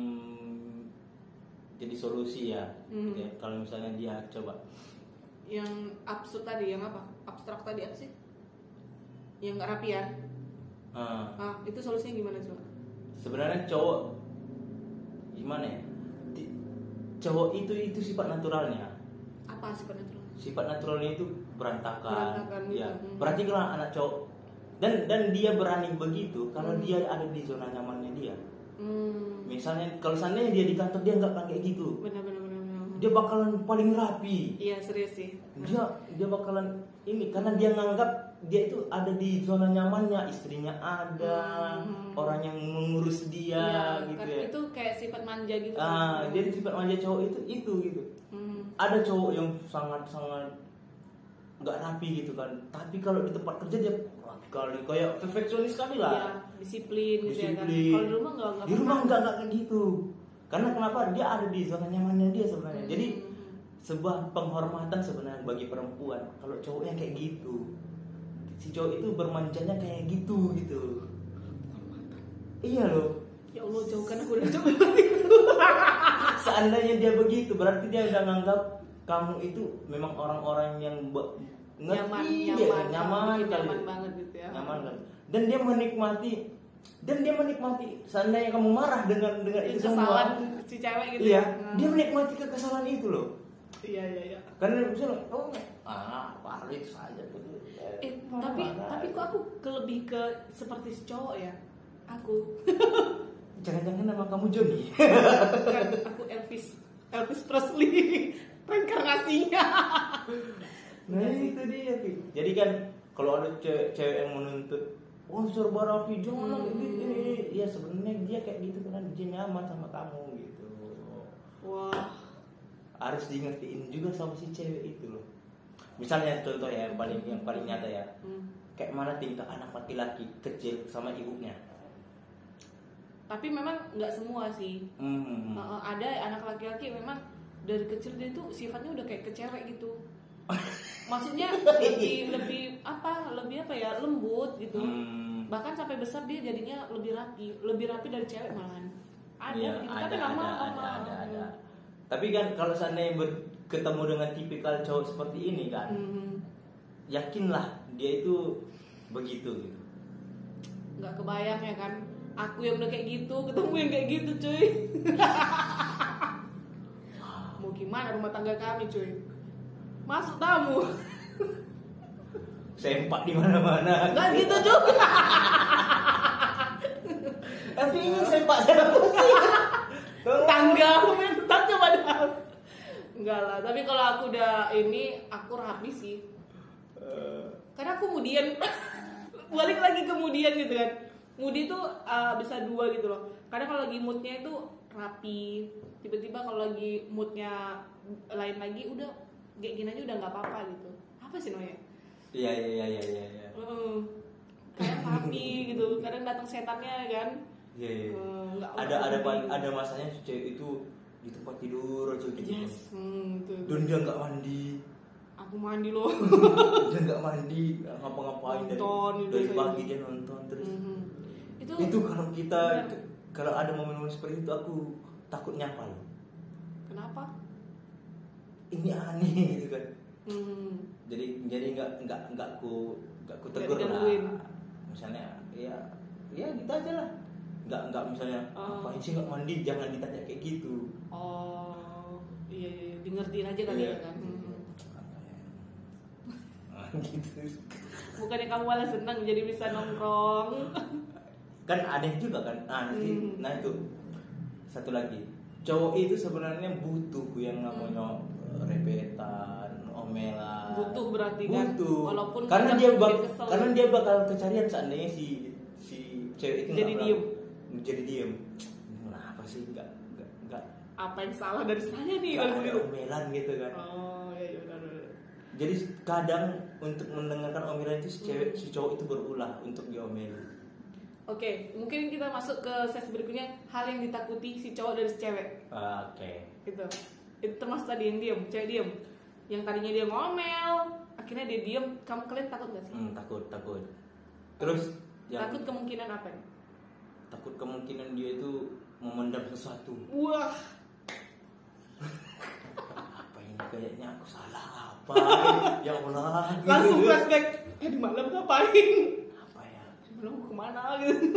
jadi solusi ya, ya kalau misalnya dia coba yang absurd tadi, yang apa? Abstrak tadi apa sih? Yang nggak rapian. Itu solusinya gimana coba? Sebenarnya cowok gimana ya? Cowok itu sifat naturalnya. Apa sifat naturalnya? Sifat naturalnya itu berantakan gitu. Ya. Berarti kalau anak cowok dan dia berani begitu kalau dia ada di zona nyamannya dia. Misalnya kalau seandainya dia di kantor dia nggak akan kayak gitu. Benar. Dia bakalan paling rapi. Iya, serius sih. Dia bakalan ini karena dia nganggap dia itu ada di zona nyamannya, istrinya ada, orang yang mengurus dia gitu kan ya. Itu kayak sifat manja gitu. Jadi sifat manja cowok itu gitu. Ada cowok yang sangat nggak rapi gitu kan, tapi kalau di tempat kerja dia rapi kali, kayak perfeksionis sekali lah. Iya, disiplin gitu ya kan. Kalau di rumah nggak. Di rumah nggak kayak gitu. Karena kenapa? Dia ada di zona nyamannya dia sebenarnya. Jadi sebuah penghormatan sebenarnya bagi perempuan kalau cowok yang kayak gitu. Si cowok itu bermanjanya kayak gitu. Iya loh. Ya Allah, jauhkan aku dari cowok itu. Seandainya dia begitu, berarti dia udah nganggap kamu itu memang orang-orang yang nyaman banget gitu ya. Nyaman kan. Dan dia menikmati seandainya kamu marah dengan itu semua. Si cewek gitu. Iya, dia menikmati kekesalan itu loh. Iya. Karena misalnya paling itu saja tuh. Tapi kok aku lebih ke seperti si cowok ya? Aku. Jangan-jangan nama kamu Johnny? Bukan, aku Elvis Presley. Reinkarnasinya. Nah itu dia sih. Jadi kan kalau ada cewek yang menuntut serba rapi, jangan ini. Ya sebenarnya dia kayak gitu karena dia nyaman sama kamu gitu. Wah. Harus diingetin juga sama si cewek itu loh. Misalnya contoh ya yang paling nyata ya. Kayak mana tingkah anak laki-laki kecil sama ibunya. Tapi memang nggak semua sih. Ada anak laki-laki memang dari kecil dia tuh sifatnya udah kayak ke cewek gitu. Maksudnya lebih apa ya, lembut gitu. Bahkan sampai besar dia jadinya lebih rapi dari cewek malahan. Ada ya, gitu. ada, Tapi ada. Tapi kan kalau seandainya ketemu dengan tipikal cowok seperti ini kan, yakinlah dia itu begitu gitu. Nggak kebayang ya kan. Aku yang udah kayak gitu, ketemu yang kayak gitu cuy. Mau gimana rumah tangga kami cuy? Masuk tamu. Sempak di mana-mana. Nggak gitu juga. Tapi ini sempak saya. Tetangga, punya tetangga padahal. Enggak lah, tapi kalau aku udah ini, aku rapi sih. Karena aku kemudian balik lagi kemudian gitu kan. Moody tuh bisa dua gitu loh. Kadang kalau lagi moodnya itu rapi, tiba-tiba kalau lagi moodnya lain lagi udah kayak gini aja udah nggak apa-apa gitu. Apa sih namanya? Iya. Kayak rapi gitu. Kadang datang setannya kan. Iya. Ada Ada masanya cewek itu di tempat tidur aja gitu. Yes. Dan dia nggak mandi. Aku mandi loh. Dia nggak mandi, ngapa-ngapain dari pagi dia nonton terus. Itu kalau ada momen-momen seperti itu aku takut nyapa loh. Kenapa? Ini aneh gitu kan. Jadi nggak ku tegur lah. Misalnya ya gitu aja lah. Nggak misalnya ngapain sih nggak mandi, jangan ditanya kayak gitu. Oh iya dengerin aja kali ya kan. Gitu. Bukannya kamu malah senang jadi bisa nongkrong. Kan aneh juga kan. Nah itu satu lagi, cowok itu sebenarnya butuh yang namanya repetan, omelan. Butuh berarti kan. Walaupun karena dia bakal kecarian seandainya si cewek itu jadi diem. Kenapa sih nggak apa yang salah dari saya nih kalau ada omelan gitu kan. Oh iya benar. Jadi kadang untuk mendengarkan omelan itu si cowok itu berulah untuk diomelin. Oke, mungkin kita masuk ke sesi berikutnya, hal yang ditakuti si cowok dari si cewek. Oke. Gitu. Itu termasuk tadi yang diem, cewek diem. Yang tadinya dia ngomel, akhirnya dia diem. Kalian takut gak sih? Takut. Terus takut kemungkinan apa nih? Takut kemungkinan dia itu memendam sesuatu. Wah. Apa ini kayaknya aku salah apa? Ya Allah. Langsung flashback. Di malam ngapain? Belum kemana gitu.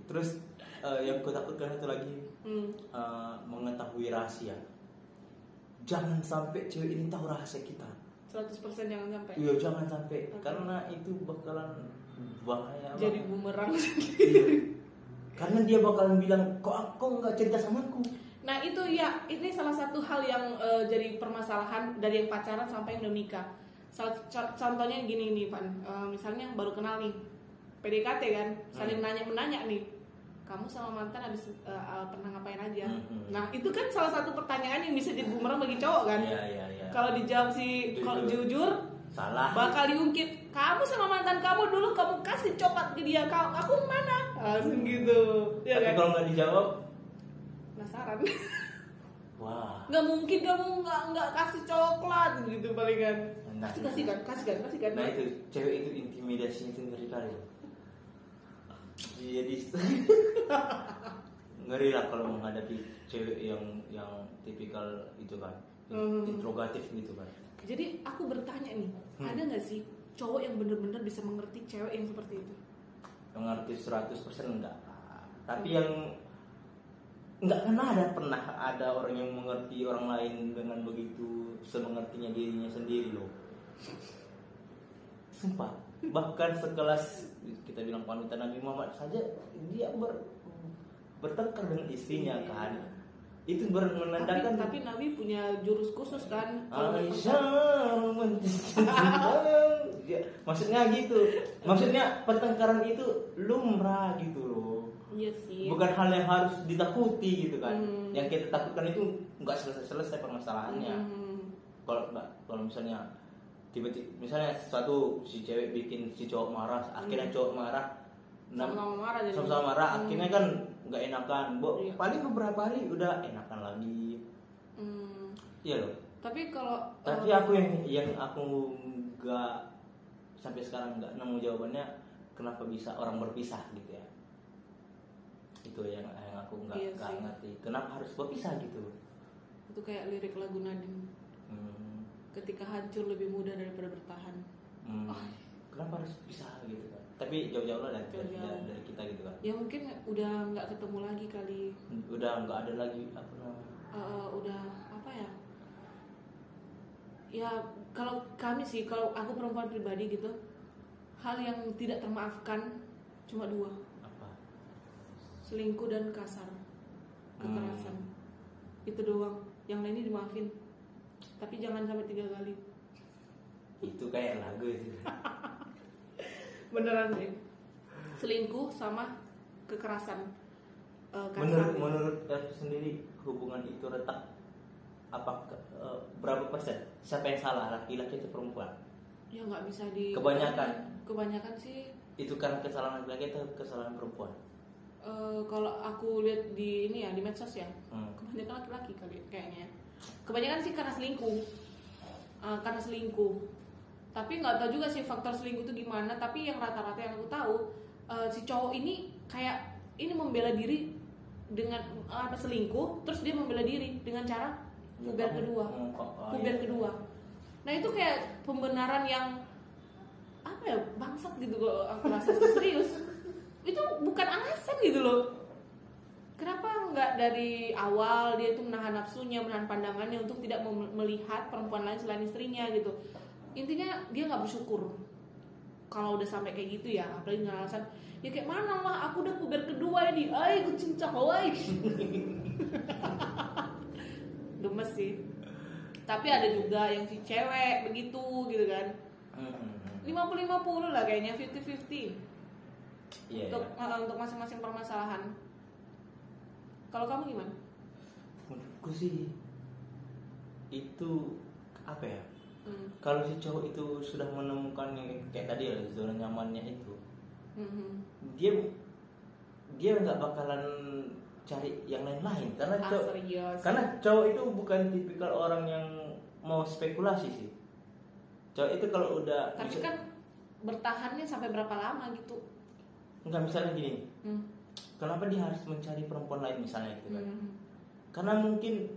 Terus yang ku takutkan itu lagi mengetahui rahasia. Jangan sampai cewek ini tahu rahasia kita. 100% jangan sampai. Iya jangan sampai. Okay. Karena itu bakalan bahaya. Jadi bumerang. Iya. Karena dia bakalan bilang kok nggak cerita sama aku. Nah itu ya, ini salah satu hal yang jadi permasalahan dari yang pacaran sampai yang udah nikah. Contohnya gini nih Van, misalnya baru kenal nih, PDKT kan, saling menanya nih, kamu sama mantan habis pernah ngapain aja? Nah itu kan salah satu pertanyaan yang bisa jadi bumerang bagi cowok kan. Iya. Kalau dijawab kalau jujur, salah. Bakal diungkit. Kamu sama mantan kamu dulu kamu kasih coklat ke dia, aku mana? Langsung gitu. Ya, tapi kan? Kalau nggak dijawab, penasaran. Wah. Nggak mungkin kamu nggak kasih coklat gitu palingan. Kasih kan. Nah itu cewek itu intimidasinya itu ngeri kali. Jadi ngeri lah kalau menghadapi cewek yang tipikal itu kan, interrogatif gitu kan. Jadi aku bertanya nih, ada nggak sih cowok yang bener-bener bisa mengerti cewek yang seperti itu? Mengerti 100% enggak. Tapi yang enggak pernah ada orang yang mengerti orang lain dengan begitu semengertinya dirinya sendiri loh. Sumpah. Bahkan sekelas kita bilang panutan Nabi Muhammad saja dia bertengkar dengan istrinya kan. Itu menandakan tapi Nabi punya jurus khusus kan. Aisyah ya, maksudnya gitu. Maksudnya pertengkaran itu lumrah gitu loh. Iya sih. Bukan hal yang harus ditakuti gitu kan. Yang kita takutkan itu nggak selesai permasalahannya. Kalau misalnya tiba-tiba misalnya si cewek bikin si cowok marah, akhirnya cowok marah, sama-sama marah, akhirnya kan nggak enakan. Iya. Paling beberapa hari udah enakan lagi. Iya loh. Tapi aku yang aku nggak sampai sekarang nggak nemu jawabannya, kenapa bisa orang berpisah gitu ya. Itu yang aku nggak ngerti. Kenapa harus berpisah gitu? Itu kayak lirik lagu Nadine. Ketika hancur lebih mudah daripada bertahan. Kenapa harus pisah gitu kan? Tapi jauh-jauh lah dari kita gitu kan. Ya mungkin udah nggak ketemu lagi kali. Udah nggak ada lagi apa namanya? Udah apa ya? Ya kalau aku perempuan pribadi gitu, hal yang tidak termaafkan cuma 2. Apa? Selingkuh dan kasar. kekerasan. Itu doang, yang lainnya dimaafin, tapi jangan sampai 3 kali. Itu kayak lagu itu. Beneran sih, selingkuh sama kekerasan kasar. Menurut sendiri hubungan itu retak berapa persen? Siapa yang salah, laki-laki atau perempuan? Ya nggak bisa kebanyakan sih itu kan kesalahan laki-laki atau kesalahan perempuan. Kalau aku lihat di ini ya, di medsos ya, kebanyakan laki-laki kali kayaknya. Kebanyakan sih karena selingkuh. Tapi nggak tahu juga sih faktor selingkuh itu gimana. Tapi yang rata-rata yang aku tahu, si cowok ini kayak ini membela diri dengan selingkuh, terus dia membela diri dengan cara puber kedua. Nah itu kayak pembenaran yang apa ya, bangsat gitu kalau aku rasa. Serius, itu bukan alasan gitu loh. Kenapa nggak dari awal dia itu menahan nafsunya, menahan pandangannya untuk tidak melihat perempuan lain selain istrinya gitu. Intinya dia nggak bersyukur kalau udah sampai kayak gitu ya, apalagi dengan alasan ya kayak mana lah, aku udah puber kedua ini, aku cinta kawaii. Gemes sih. Tapi ada juga yang si cewek begitu gitu kan. 50-50 lah kayaknya, 50-50. Untuk masing-masing permasalahan. Kalau kamu gimana? Menurutku sih itu apa ya? Kalau si cowok itu sudah menemukan yang kayak tadi ya, zona nyamannya itu, dia nggak bakalan cari yang lain-lain karena cowok itu bukan tipikal orang yang mau spekulasi sih. Cowok itu kalau udah tapi kan bertahannya sampai berapa lama gitu? Enggak, misalnya gini, kenapa dia harus mencari perempuan lain misalnya gitu kan? Karena mungkin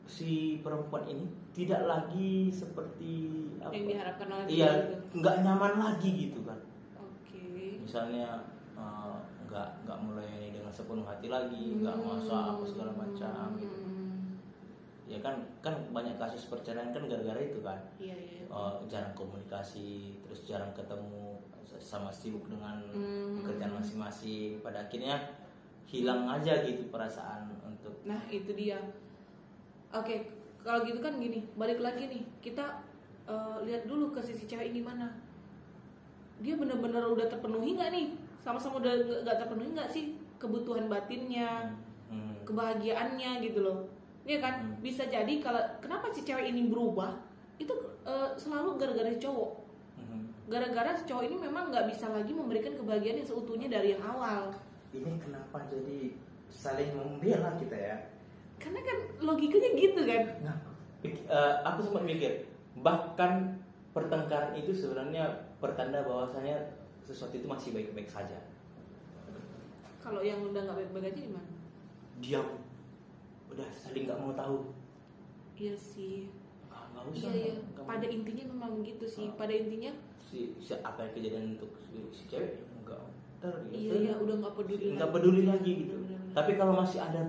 si perempuan ini tidak lagi seperti apa yang diharapkan oleh dia gitu. Nggak nyaman lagi gitu kan. Misalnya nggak mulai dengan sepenuh hati lagi, nggak masak apa segala macam gitu. Ya kan banyak kasus perceraian kan gara-gara itu kan. Jarang komunikasi, terus jarang ketemu, sama sibuk dengan pekerjaan masing-masing, pada akhirnya hilang aja gitu perasaan untuk. Nah itu dia. Oke, kalau gitu kan gini, balik lagi nih, kita lihat dulu ke sisi cewek ini mana. Dia benar-benar udah terpenuhi nggak nih? Sama-sama udah nggak terpenuhi nggak sih kebutuhan batinnya, kebahagiaannya gitu loh. Iya kan? Bisa jadi kalau kenapa si cewek ini berubah itu selalu gara-gara cowok. Gara-gara si cowok ini memang nggak bisa lagi memberikan kebahagiaan yang seutuhnya dari yang awal. Ini kenapa jadi saling membela kita ya? Karena kan logikanya gitu kan. Nah, aku sempat mikir, bahkan pertengkaran itu sebenarnya pertanda bahwasanya sesuatu itu masih baik-baik saja. Kalau yang udah nggak baik-baik aja gimana? Diam, udah saling nggak mau tahu. Iya sih. Nggak usah. Iya. Pada intinya memang gitu sih. Pada intinya si apa yang kejadian untuk si cewek enggak. Iya, udah nggak peduli lagi gitu. Tapi kalau masih ada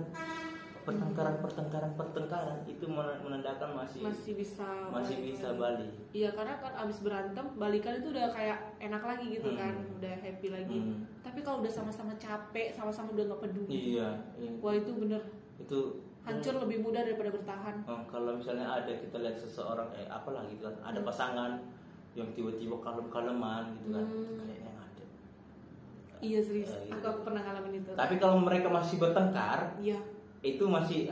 pertengkaran itu menandakan masih bisa balik. Iya, karena kan abis berantem balikan itu udah kayak enak lagi gitu kan, udah happy lagi. Tapi kalau udah sama-sama capek, sama-sama udah nggak peduli. Iya. Wah itu bener. Itu hancur lebih mudah daripada bertahan. Kalau misalnya ada kita lihat seseorang apalah gitu kan, ada pasangan yang tiba-tiba kalem-kaleman gitu kan, kayaknya ada. Iya serius, aku pernah ngalamin itu. Tapi kalau mereka masih bertengkar, iya. Itu masih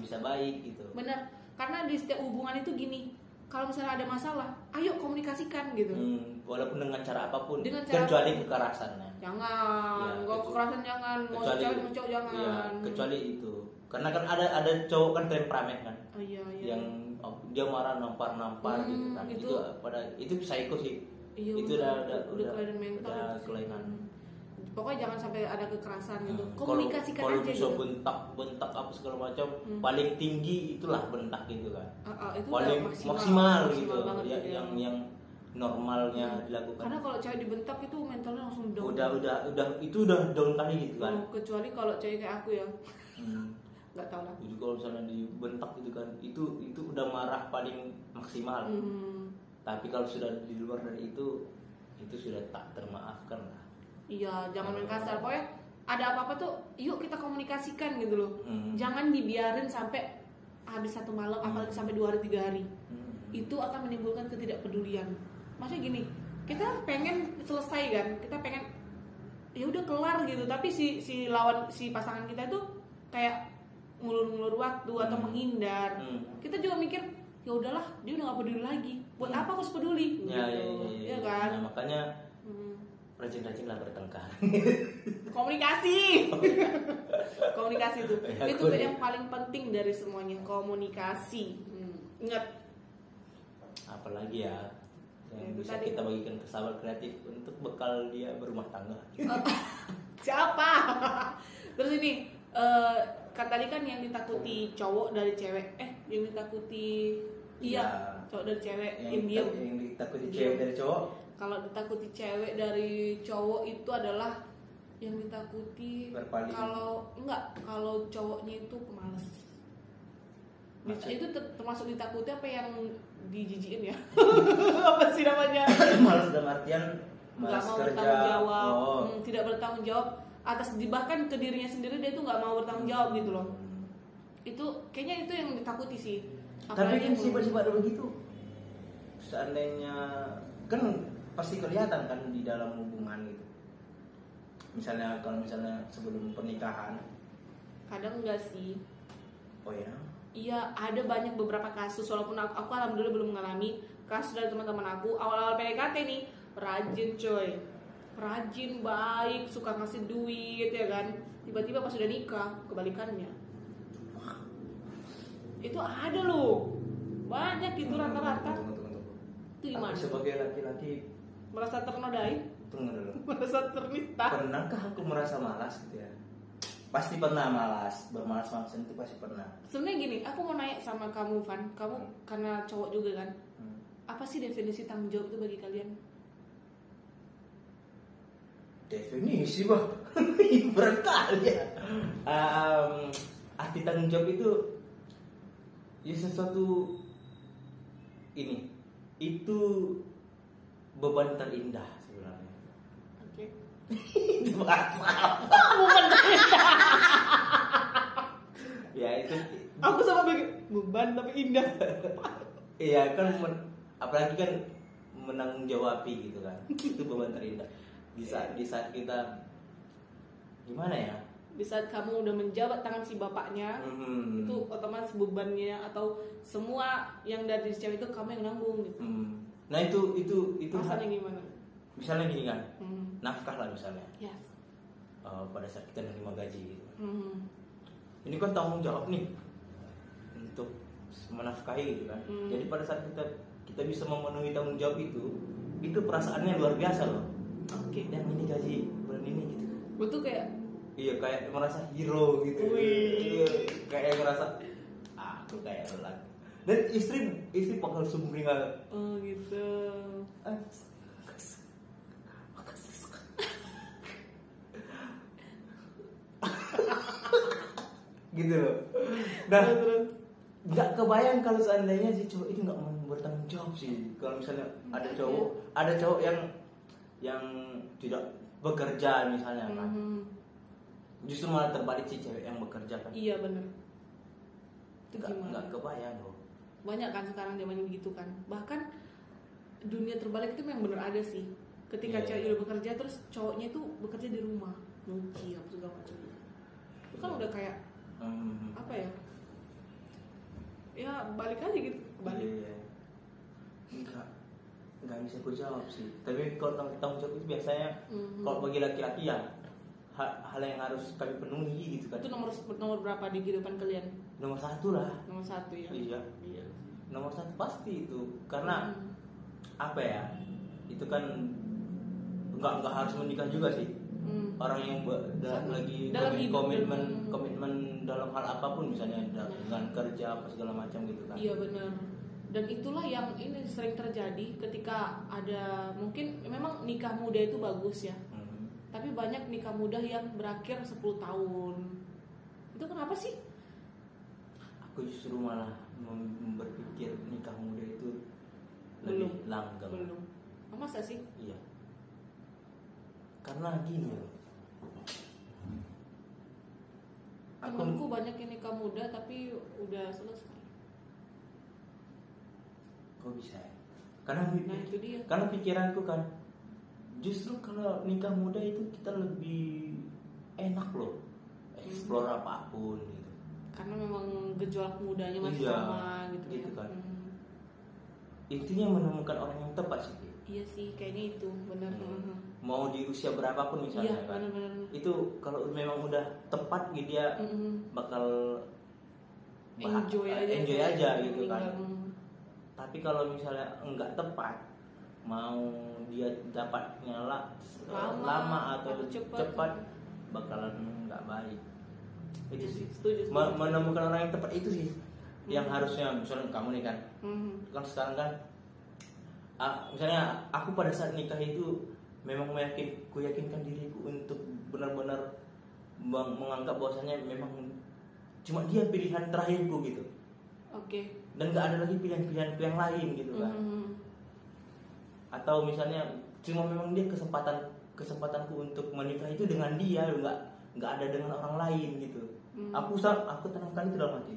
bisa baik gitu. Benar, karena di setiap hubungan itu gini, kalau misalnya ada masalah, ayo komunikasikan gitu. Walaupun dengan cara apapun, kecuali kekerasannya. Jangan, kekerasan jangan, mau cewek mau cowok jangan. Iya, kecuali itu. Karena kan ada cowok kan temperamen kan. Iya. Yang dia marah nampar gitu kan. Itu psycho sih. Iya, itu udah kelainan mental. Udah kelainan. Pokoknya jangan sampai ada kekerasan gitu. Komunikasikan aja gitu. Kalau bentak apa segala macam, paling tinggi itulah bentak gitu kan. Itu paling maksimal gitu. Yang normalnya dilakukan. Karena kalau cewek dibentak itu mentalnya langsung down. Udah down kali gitu kan. Kecuali kalau cewek kayak aku ya. Nggak tahu lah. Jadi kalau misalnya dibentak gitu kan, itu udah marah paling maksimal. Tapi kalau sudah di luar dari itu sudah tak termaafkan lah. Iya, jangan main kasar. Pokoknya ada apa-apa tuh yuk kita komunikasikan gitu loh. Jangan dibiarin sampai habis satu malam, apalagi sampai 2 hari 3 hari. Itu akan menimbulkan ketidakpedulian. Maksudnya gini, kita pengen selesai kan, kita pengen ya udah kelar gitu, tapi si pasangan kita itu kayak ngulur-ngulur waktu atau menghindar. Kita juga mikir ya udahlah, dia udah gak peduli lagi, buat apa aku harus peduli ya, gitu. Ya Kan nah, makanya rajin-rajinlah bertengkar. Komunikasi komunikasi itu yang paling penting dari semuanya, komunikasi. Ingat, apalagi ya yang bisa kita bagikan ke sahabat kreatif untuk bekal dia berumah tangga. Siapa? Terus ini kan tadi kan yang ditakuti cowok dari cewek, yang ditakuti cowok dari cewek yang ditakuti cewek dari cowok. Kalau ditakuti cewek dari cowok itu adalah yang ditakuti kalau cowoknya itu pemalas. Itu termasuk ditakuti apa yang dijijiin ya? Apa sih namanya? Malas dalam artian malas mau kerja, bertanggung jawab, tidak bertanggung jawab atas bahkan ke dirinya sendiri, dia itu nggak mau bertanggung jawab gitu loh. Itu kayaknya itu yang ditakuti sih. Tapi kan sifat-sifat begitu seandainya kan pasti kelihatan kan di dalam hubungan gitu. Kalau misalnya sebelum pernikahan. Kadang enggak sih. Oh ya. Iya, ada banyak beberapa kasus, walaupun aku alhamdulillah belum mengalami kasus dari teman-teman aku. Awal-awal PDKT nih, rajin coy, rajin, baik, suka ngasih duit ya kan. Tiba-tiba pas udah nikah, kebalikannya. Itu ada loh, banyak gitu rata-rata. Itu gimana? Aku sebagai laki-laki merasa ternodai? Tunggu dulu. Merasa ternista? Pernahkah aku merasa malas gitu ya? Pasti pernah malas, bermalas-malasan itu pasti pernah. Sebenarnya gini, aku mau nanya sama kamu, Van. Kamu karena cowok juga kan? Apa sih definisi tanggung jawab itu bagi kalian? Definisi bah, berat kali ya. Arti tanggung jawab itu ya sesuatu ini, itu beban terindah sebenarnya. Oke. Itu bahasa Bukan terindah. Ya itu. Aku sama bikin beban tapi indah. Iya kan, apalagi kan menanggung jawabi gitu kan. Itu beban terindah. Di saat kita gimana ya? Di saat kamu udah menjabat tangan si bapaknya, itu otomatis bebannya atau semua yang dari cewek itu kamu yang nanggung gitu. Nah itu rasanya gimana? Misalnya gini kan, nafkah lah misalnya. Yes. Pada saat kita menerima gaji gitu. Ini kan tanggung jawab nih untuk menafkahi gitu kan. Jadi pada saat kita bisa memenuhi tanggung jawab itu perasaannya luar biasa loh. Oke. Yang ini gaji bulan ini gitu. Betul kayak. Iya kayak merasa hero gitu. Wih. Kayak merasa aku kayak lelaki. Dan istri bakal sumringah. Oh gitu. Makasih. Gitu loh. Nah, nggak kebayang kalau seandainya si cowok ini nggak mau bertanggung jawab sih. Kalau misalnya ada cowok yang tidak bekerja misalnya kan. Justru malah terbalik si cewek yang bekerja kan. Iya benar. Itu gimana? Nggak kebayang loh. Banyak kan sekarang zamannya begitu kan. Bahkan dunia terbalik itu memang benar ada sih. Ketika cewek udah bekerja terus cowoknya itu bekerja di rumah, nyuci apa segala macam. Itu kan udah kayak apa ya? Ya balik aja gitu, balik. Nggak bisa gue jawab sih. Tapi kalau tanggung jawab itu biasanya kalau bagi laki-laki ya hal yang harus kami penuhi gitu kan. Itu nomor berapa di kehidupan kalian? Nomor 1 lah. Nomor 1 ya. Iya. Nomor 1 pasti itu karena apa ya? Itu kan nggak harus menikah juga sih. Orang yang lagi komitmen dalam hal apapun misalnya dengan kerja apa segala macam gitu kan. Iya benar. Dan itulah yang ini sering terjadi ketika ada mungkin memang nikah muda itu bagus ya. Tapi banyak nikah muda yang berakhir 10 tahun. Itu kenapa sih? Aku justru malah berpikir nikah muda itu lebih langgeng. Belum. Masa sih? Iya. Karena gini loh. Temanku banyak yang nikah muda tapi udah selesai. Kok bisa ya? Karena itu dia. Karena pikiranku kan, justru kalau nikah muda itu kita lebih enak loh, explore apapun gitu. Karena memang gejolak mudanya masih sama gitu kan. Intinya menemukan orang yang tepat sih. Iya sih, kayaknya itu benar. Mau di usia berapapun misalnya kan. Bener. Itu kalau memang udah tepat gitu dia bakal enjoy aja gitu kan. Tapi kalau misalnya enggak tepat, mau dia dapatnya lama atau cepat bakalan enggak baik. Itu sih. Setuju. Menemukan orang yang tepat itu sih yang harusnya. Misalnya kamu nih kan, kan sekarang kan misalnya aku pada saat nikah itu memang yakinkan diriku untuk benar-benar menganggap bahwasanya memang cuma dia pilihan terakhirku gitu. Oke. Dan nggak ada lagi pilihan-pilihanku yang lain gitu kan. Atau misalnya cuma memang dia kesempatanku untuk menikah itu dengan dia, nggak ada dengan orang lain gitu. Aku tanamkan itu dalam hati.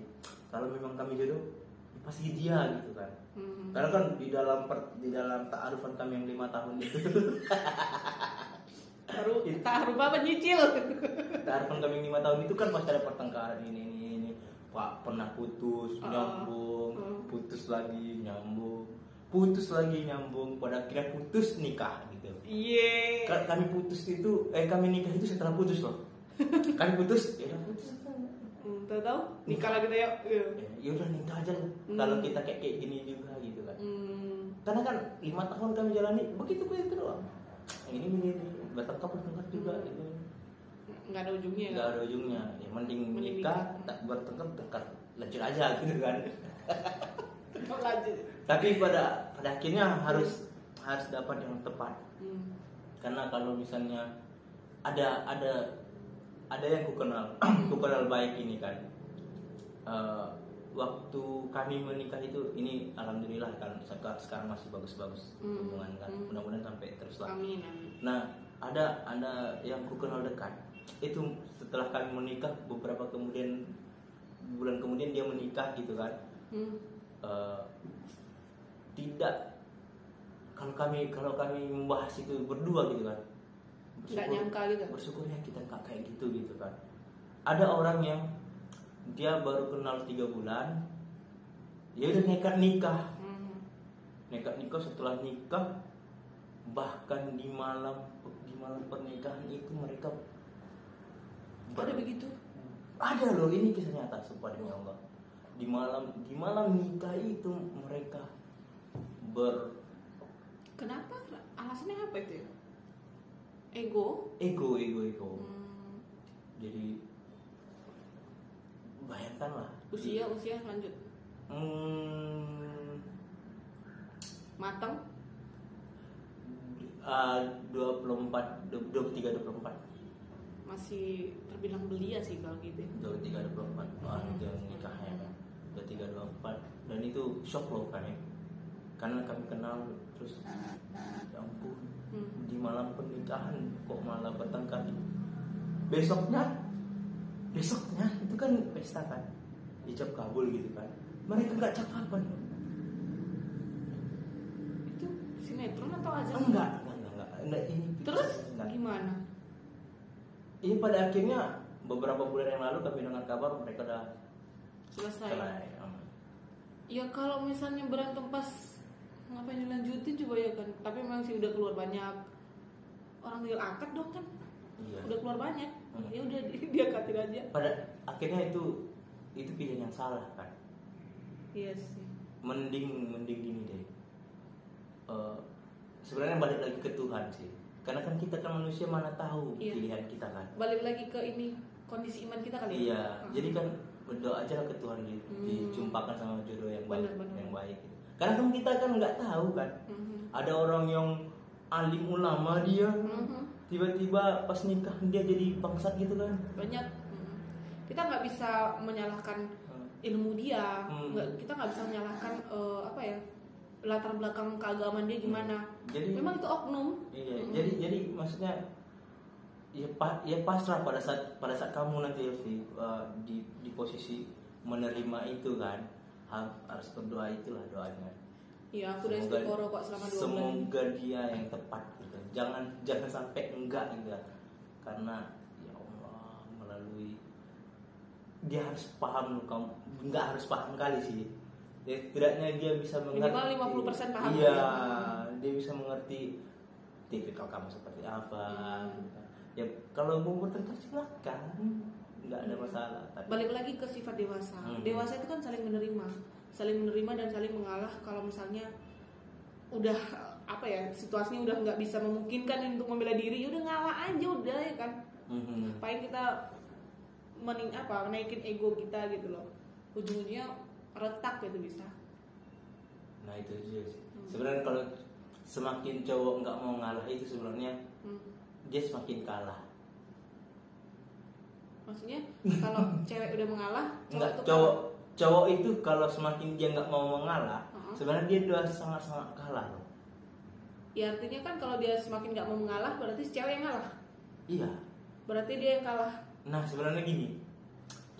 Kalau memang kami jodoh, pasti dia gitu kan. Karena kan di dalam ta'arufan kami yang 5 tahun itu. Ta'aruf apa nyicil? Ta'arufan kami yang 5 tahun itu kan pasti ada pertengkaran ini. Pak pernah putus, nyambung, putus lagi nyambung, pada akhirnya putus nikah gitu. Iya. Kami nikah itu setelah putus loh. Kami putus, ya putus. Tahu nikah lagi deh ya udah nikah aja lah. Kalau kita kayak gini juga gitu kan. Karena kan 5 tahun kami jalani begitu doang. Ini bertengkar juga gitu. Nggak ada ujungnya. Ya mending nikah, tak bertengkar lanjut aja gitu kan. Lanjut. Tapi pada akhirnya harus dapat yang tepat. Karena kalau misalnya ada yang ku kenal baik ini kan. Waktu kami menikah itu, ini alhamdulillah kan sekarang masih bagus-bagus hubungan kan. Mudah-mudahan sampai terus lah. Amin. Nah, ada yang ku kenal dekat. Itu setelah kami menikah beberapa bulan kemudian dia menikah gitu kan. Tidak, kalau kami membahas itu berdua gitu kan. Nggak nyangka gitu. Bersyukurnya kita nggak kayak gitu kan. Ada orang yang dia baru kenal 3 bulan, dia udah nekat nikah. Setelah nikah, bahkan di malam pernikahan itu mereka ada begitu. Ada loh, ini kisah nyata sumpah demi Allah. Di malam nikah itu mereka Kenapa? Alasannya apa itu ya? Ego. Jadi bayangkanlah usia lanjut. Matang. 23-24 masih terbilang belia sih kalau gitu. 23-24 itu nikahnya kan. 23-24 dan itu shock loh kan ya. Karena kami kenal terus ya ampun, di malam pernikahan kok malah bertengkar. Besoknya itu kan pesta kan, ijab kabul gitu kan, mereka nggak cakapan. Itu sinetron atau aja? Enggak, ini terus gimana? Ini pada akhirnya beberapa bulan yang lalu kami dengar kabar mereka udah selesai. Ya kalau misalnya berantem pas ngapain dilanjutin coba ya kan. Tapi memang sih udah keluar banyak. Orang tinggal akad dong kan. Iya. Udah keluar banyak. Ya udah diakatin aja. Pada akhirnya itu pilihan yang salah kan. Iya sih. Mending gini deh. Sebenarnya balik lagi ke Tuhan sih. Karena kan kita kan manusia, mana tahu pilihan kita kan. Balik lagi ke ini kondisi iman kita kali ya. Iya. Jadi kan berdoa aja lah ke Tuhan dijumpakan sama jodoh yang baik, yang baik. Karena kan kita kan nggak tahu kan. Ada orang yang alim ulama dia, tiba-tiba pas nikah dia jadi bangsat gitu kan. Banyak. Kita nggak bisa menyalahkan ilmu dia. Kita nggak bisa menyalahkan latar belakang keagamaan dia gimana. Jadi memang itu oknum. Iya. Jadi maksudnya ya pasrah pada saat kamu nanti Elvi di posisi menerima itu kan, harus berdoa, itulah doanya. Iya, aku udah istiqoroh kok selama 2 bulan. Semoga dia yang tepat gitu. Jangan sampai enggak gitu. Karena ya Allah, melalui dia harus paham, kamu enggak harus paham kali sih. Ya, setidaknya dia bisa mengerti. Minimal 50% paham. Iya, dia bisa mengerti tipikal kamu seperti apa. Ya kalau mau bertengkar silakan, nggak ada masalah. Balik lagi ke sifat dewasa. Dewasa itu kan saling menerima dan saling mengalah. Kalau misalnya udah apa ya, situasinya udah nggak bisa memungkinkan untuk membela diri, udah ngalah aja udah ya kan. Paling kita naikin ego kita gitu loh. Ujung-ujungnya retak gitu bisa. Nah itu juga sih. Sebenarnya kalau semakin cowok nggak mau ngalah itu sebenarnya dia semakin kalah. Maksudnya kalau cewek udah mengalah, cowok itu kalau semakin dia nggak mau mengalah, sebenarnya dia udah sangat kalah loh. Ya artinya kan kalau dia semakin nggak mau mengalah, berarti si cewek yang ngalah. Iya. Berarti dia yang kalah. Nah sebenarnya gini,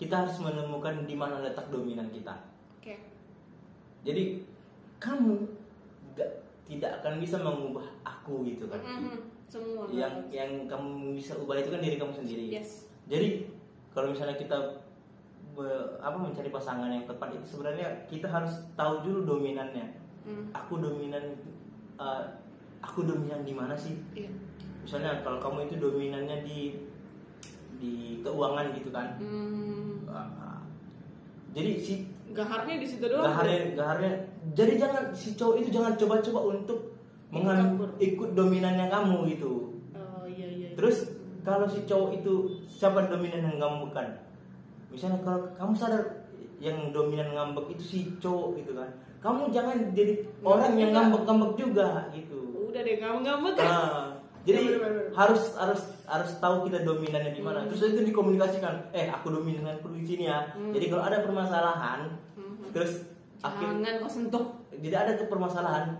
kita harus menemukan di mana letak dominan kita. Oke. Jadi kamu tidak akan bisa mengubah aku gitu kan. Semua. Yang kamu bisa ubah itu kan diri kamu sendiri. Yes. Jadi kalau misalnya kita mencari pasangan yang tepat itu sebenarnya kita harus tahu dulu dominannya. Aku dominan di mana sih? Iya. Misalnya kalau kamu itu dominannya di keuangan gitu kan. Jadi si gaharnya di situ doang. Gaharnya. Jadi si cowok itu jangan coba-coba untuk ikut dominannya kamu gitu. Oh iya. Terus kalau si cowok itu siapa dominan yang ngambek kan? Misalnya kalau kamu sadar yang dominan ngambek itu si cowok gitu kan, kamu jangan jadi orang yang ngambek juga gitu. Udah deh, ngambek kan. Jadi harus tahu kita dominannya di mana. Terus itu dikomunikasikan. Aku dominanku di sini ya. Jadi kalau ada permasalahan, terus jangan kau sentuh. Jadi ada permasalahan,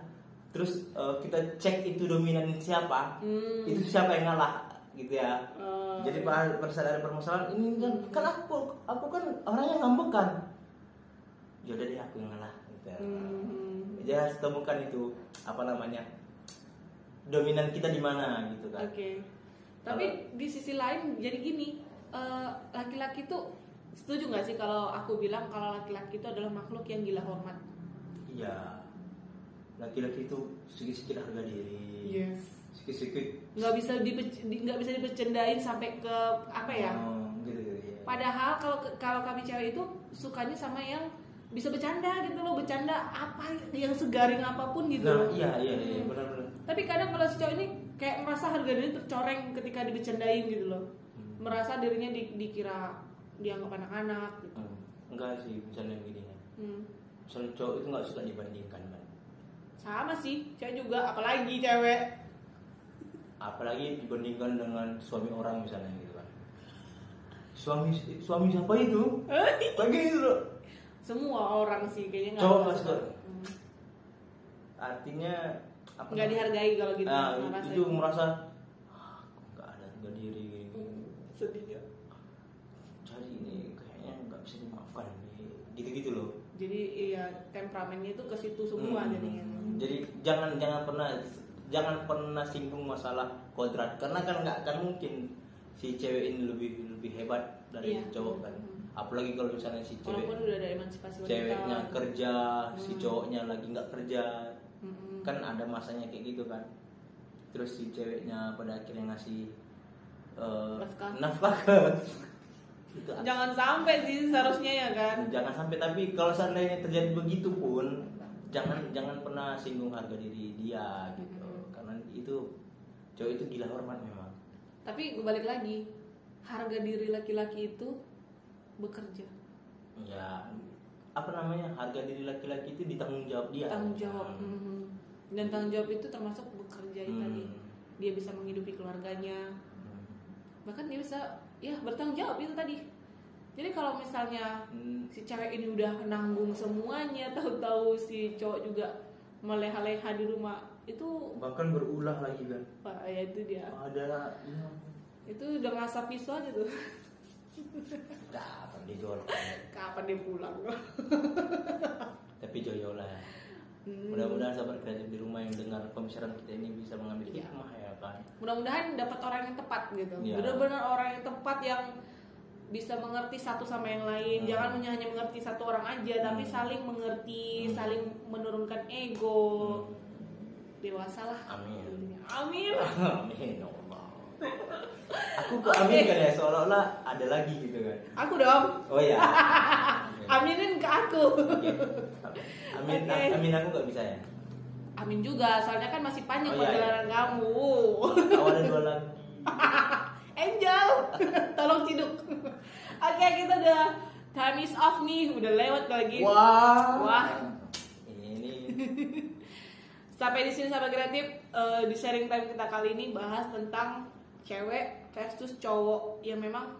terus kita cek itu dominan siapa, itu siapa yang ngalah gitu ya. Jadi pada saat ada permasalahan ini kan aku kan orangnya ngambek kan, yaudah deh aku yang ngalah gitu ya. Jadi harus temukan itu dominan kita di mana gitu kan. Oke. Tapi di sisi lain jadi gini, laki-laki tuh setuju nggak sih kalau aku bilang kalau laki-laki itu adalah makhluk yang gila hormat? Iya. Laki-laki itu sedikit harga diri. Yes. Sedikit nggak bisa dibercandain sampai ke apa ya? Gitu ya. Padahal kalau kami cewek itu sukanya sama yang bisa bercanda gitu loh, bercanda apa yang segaring apapun gitu. Nah, iya benar-benar. Tapi kadang kalau si cowok ini kayak merasa harga diri tercoreng ketika dibercandain gitu loh. Merasa dirinya dikira dianggap anak-anak gitu. Enggak sih, misalnya gini kan. Misalnya cowok itu nggak suka dibandingkan kan. Sama sih, cewek juga, apalagi cewek. Apalagi dibandingkan dengan suami orang misalnya gitu kan. Suami siapa itu? Kayak gitu loh. Semua orang sih kayaknya nggak. Cowok nggak suka. Artinya nggak dihargai kalau gitu. Itu merasa aku nggak ada harga diri. Sedih ya. Jadi ini kayaknya nggak bisa dimaafkan nih. Gitu loh. Jadi iya, temperamennya itu ke situ semua jadinya. Jadi jangan pernah singgung masalah kodrat, karena kan nggak akan mungkin si cewek ini lebih hebat dari cowok kan. Apalagi kalau misalnya si cewek walaupun udah ada emansipasi wanita, ceweknya kerja, si cowoknya lagi nggak kerja, kan ada masanya kayak gitu kan. Terus si ceweknya pada akhirnya ngasih nafkah itu jangan sampai sih seharusnya ya kan. Jangan sampai, tapi kalau seandainya terjadi begitu pun jangan pernah singgung harga diri dia gitu. Karena itu cowok itu gila hormat memang. Tapi balik lagi, harga diri laki-laki itu bekerja. Ya, harga diri laki-laki itu ditanggung jawab dia. Tanggung jawab. Dan tanggung jawab itu termasuk bekerja tadi. Dia bisa menghidupi keluarganya. Bahkan dia bisa bertanggung jawab itu tadi. Jadi kalau misalnya si cewek ini udah nanggung semuanya, tahu-tahu si cowok juga meleha-leha di rumah, itu bahkan berulah lagi kan. Pak, ya itu dia. Ada Itu udah ngasap pisau aja tuh. Kapan dia jual? Kapan dia pulang? Tapi joyo lah. Mudah-mudahan sahabat kreatif di rumah yang dengar pembicaraan kita ini bisa mengambil hikmah ya kan. Mudah-mudahan dapat orang yang tepat gitu. Ya. Benar-benar orang yang tepat yang bisa mengerti satu sama yang lain. Jangan hanya mengerti satu orang aja, tapi saling mengerti, saling menurunkan ego. Dewasalah. Amin. Amin. Amin. Allah. Aku kok amin kan ya, seolah-olah ada lagi gitu kan. Aku dong. Oh iya. Aminin ke aku. Amin. Okay. Amin aku nggak bisa ya. Amin juga, soalnya kan masih panjang Oh, iya, perjalanan kamu. Oh, ada 2 lagi. Angel, tolong ciduk. Oke, kita udah time is off nih, udah lewat lagi. Wah. Ini. Sampai di sini sahabat kreatif, di sharing time kita kali ini bahas tentang cewek versus cowok yang memang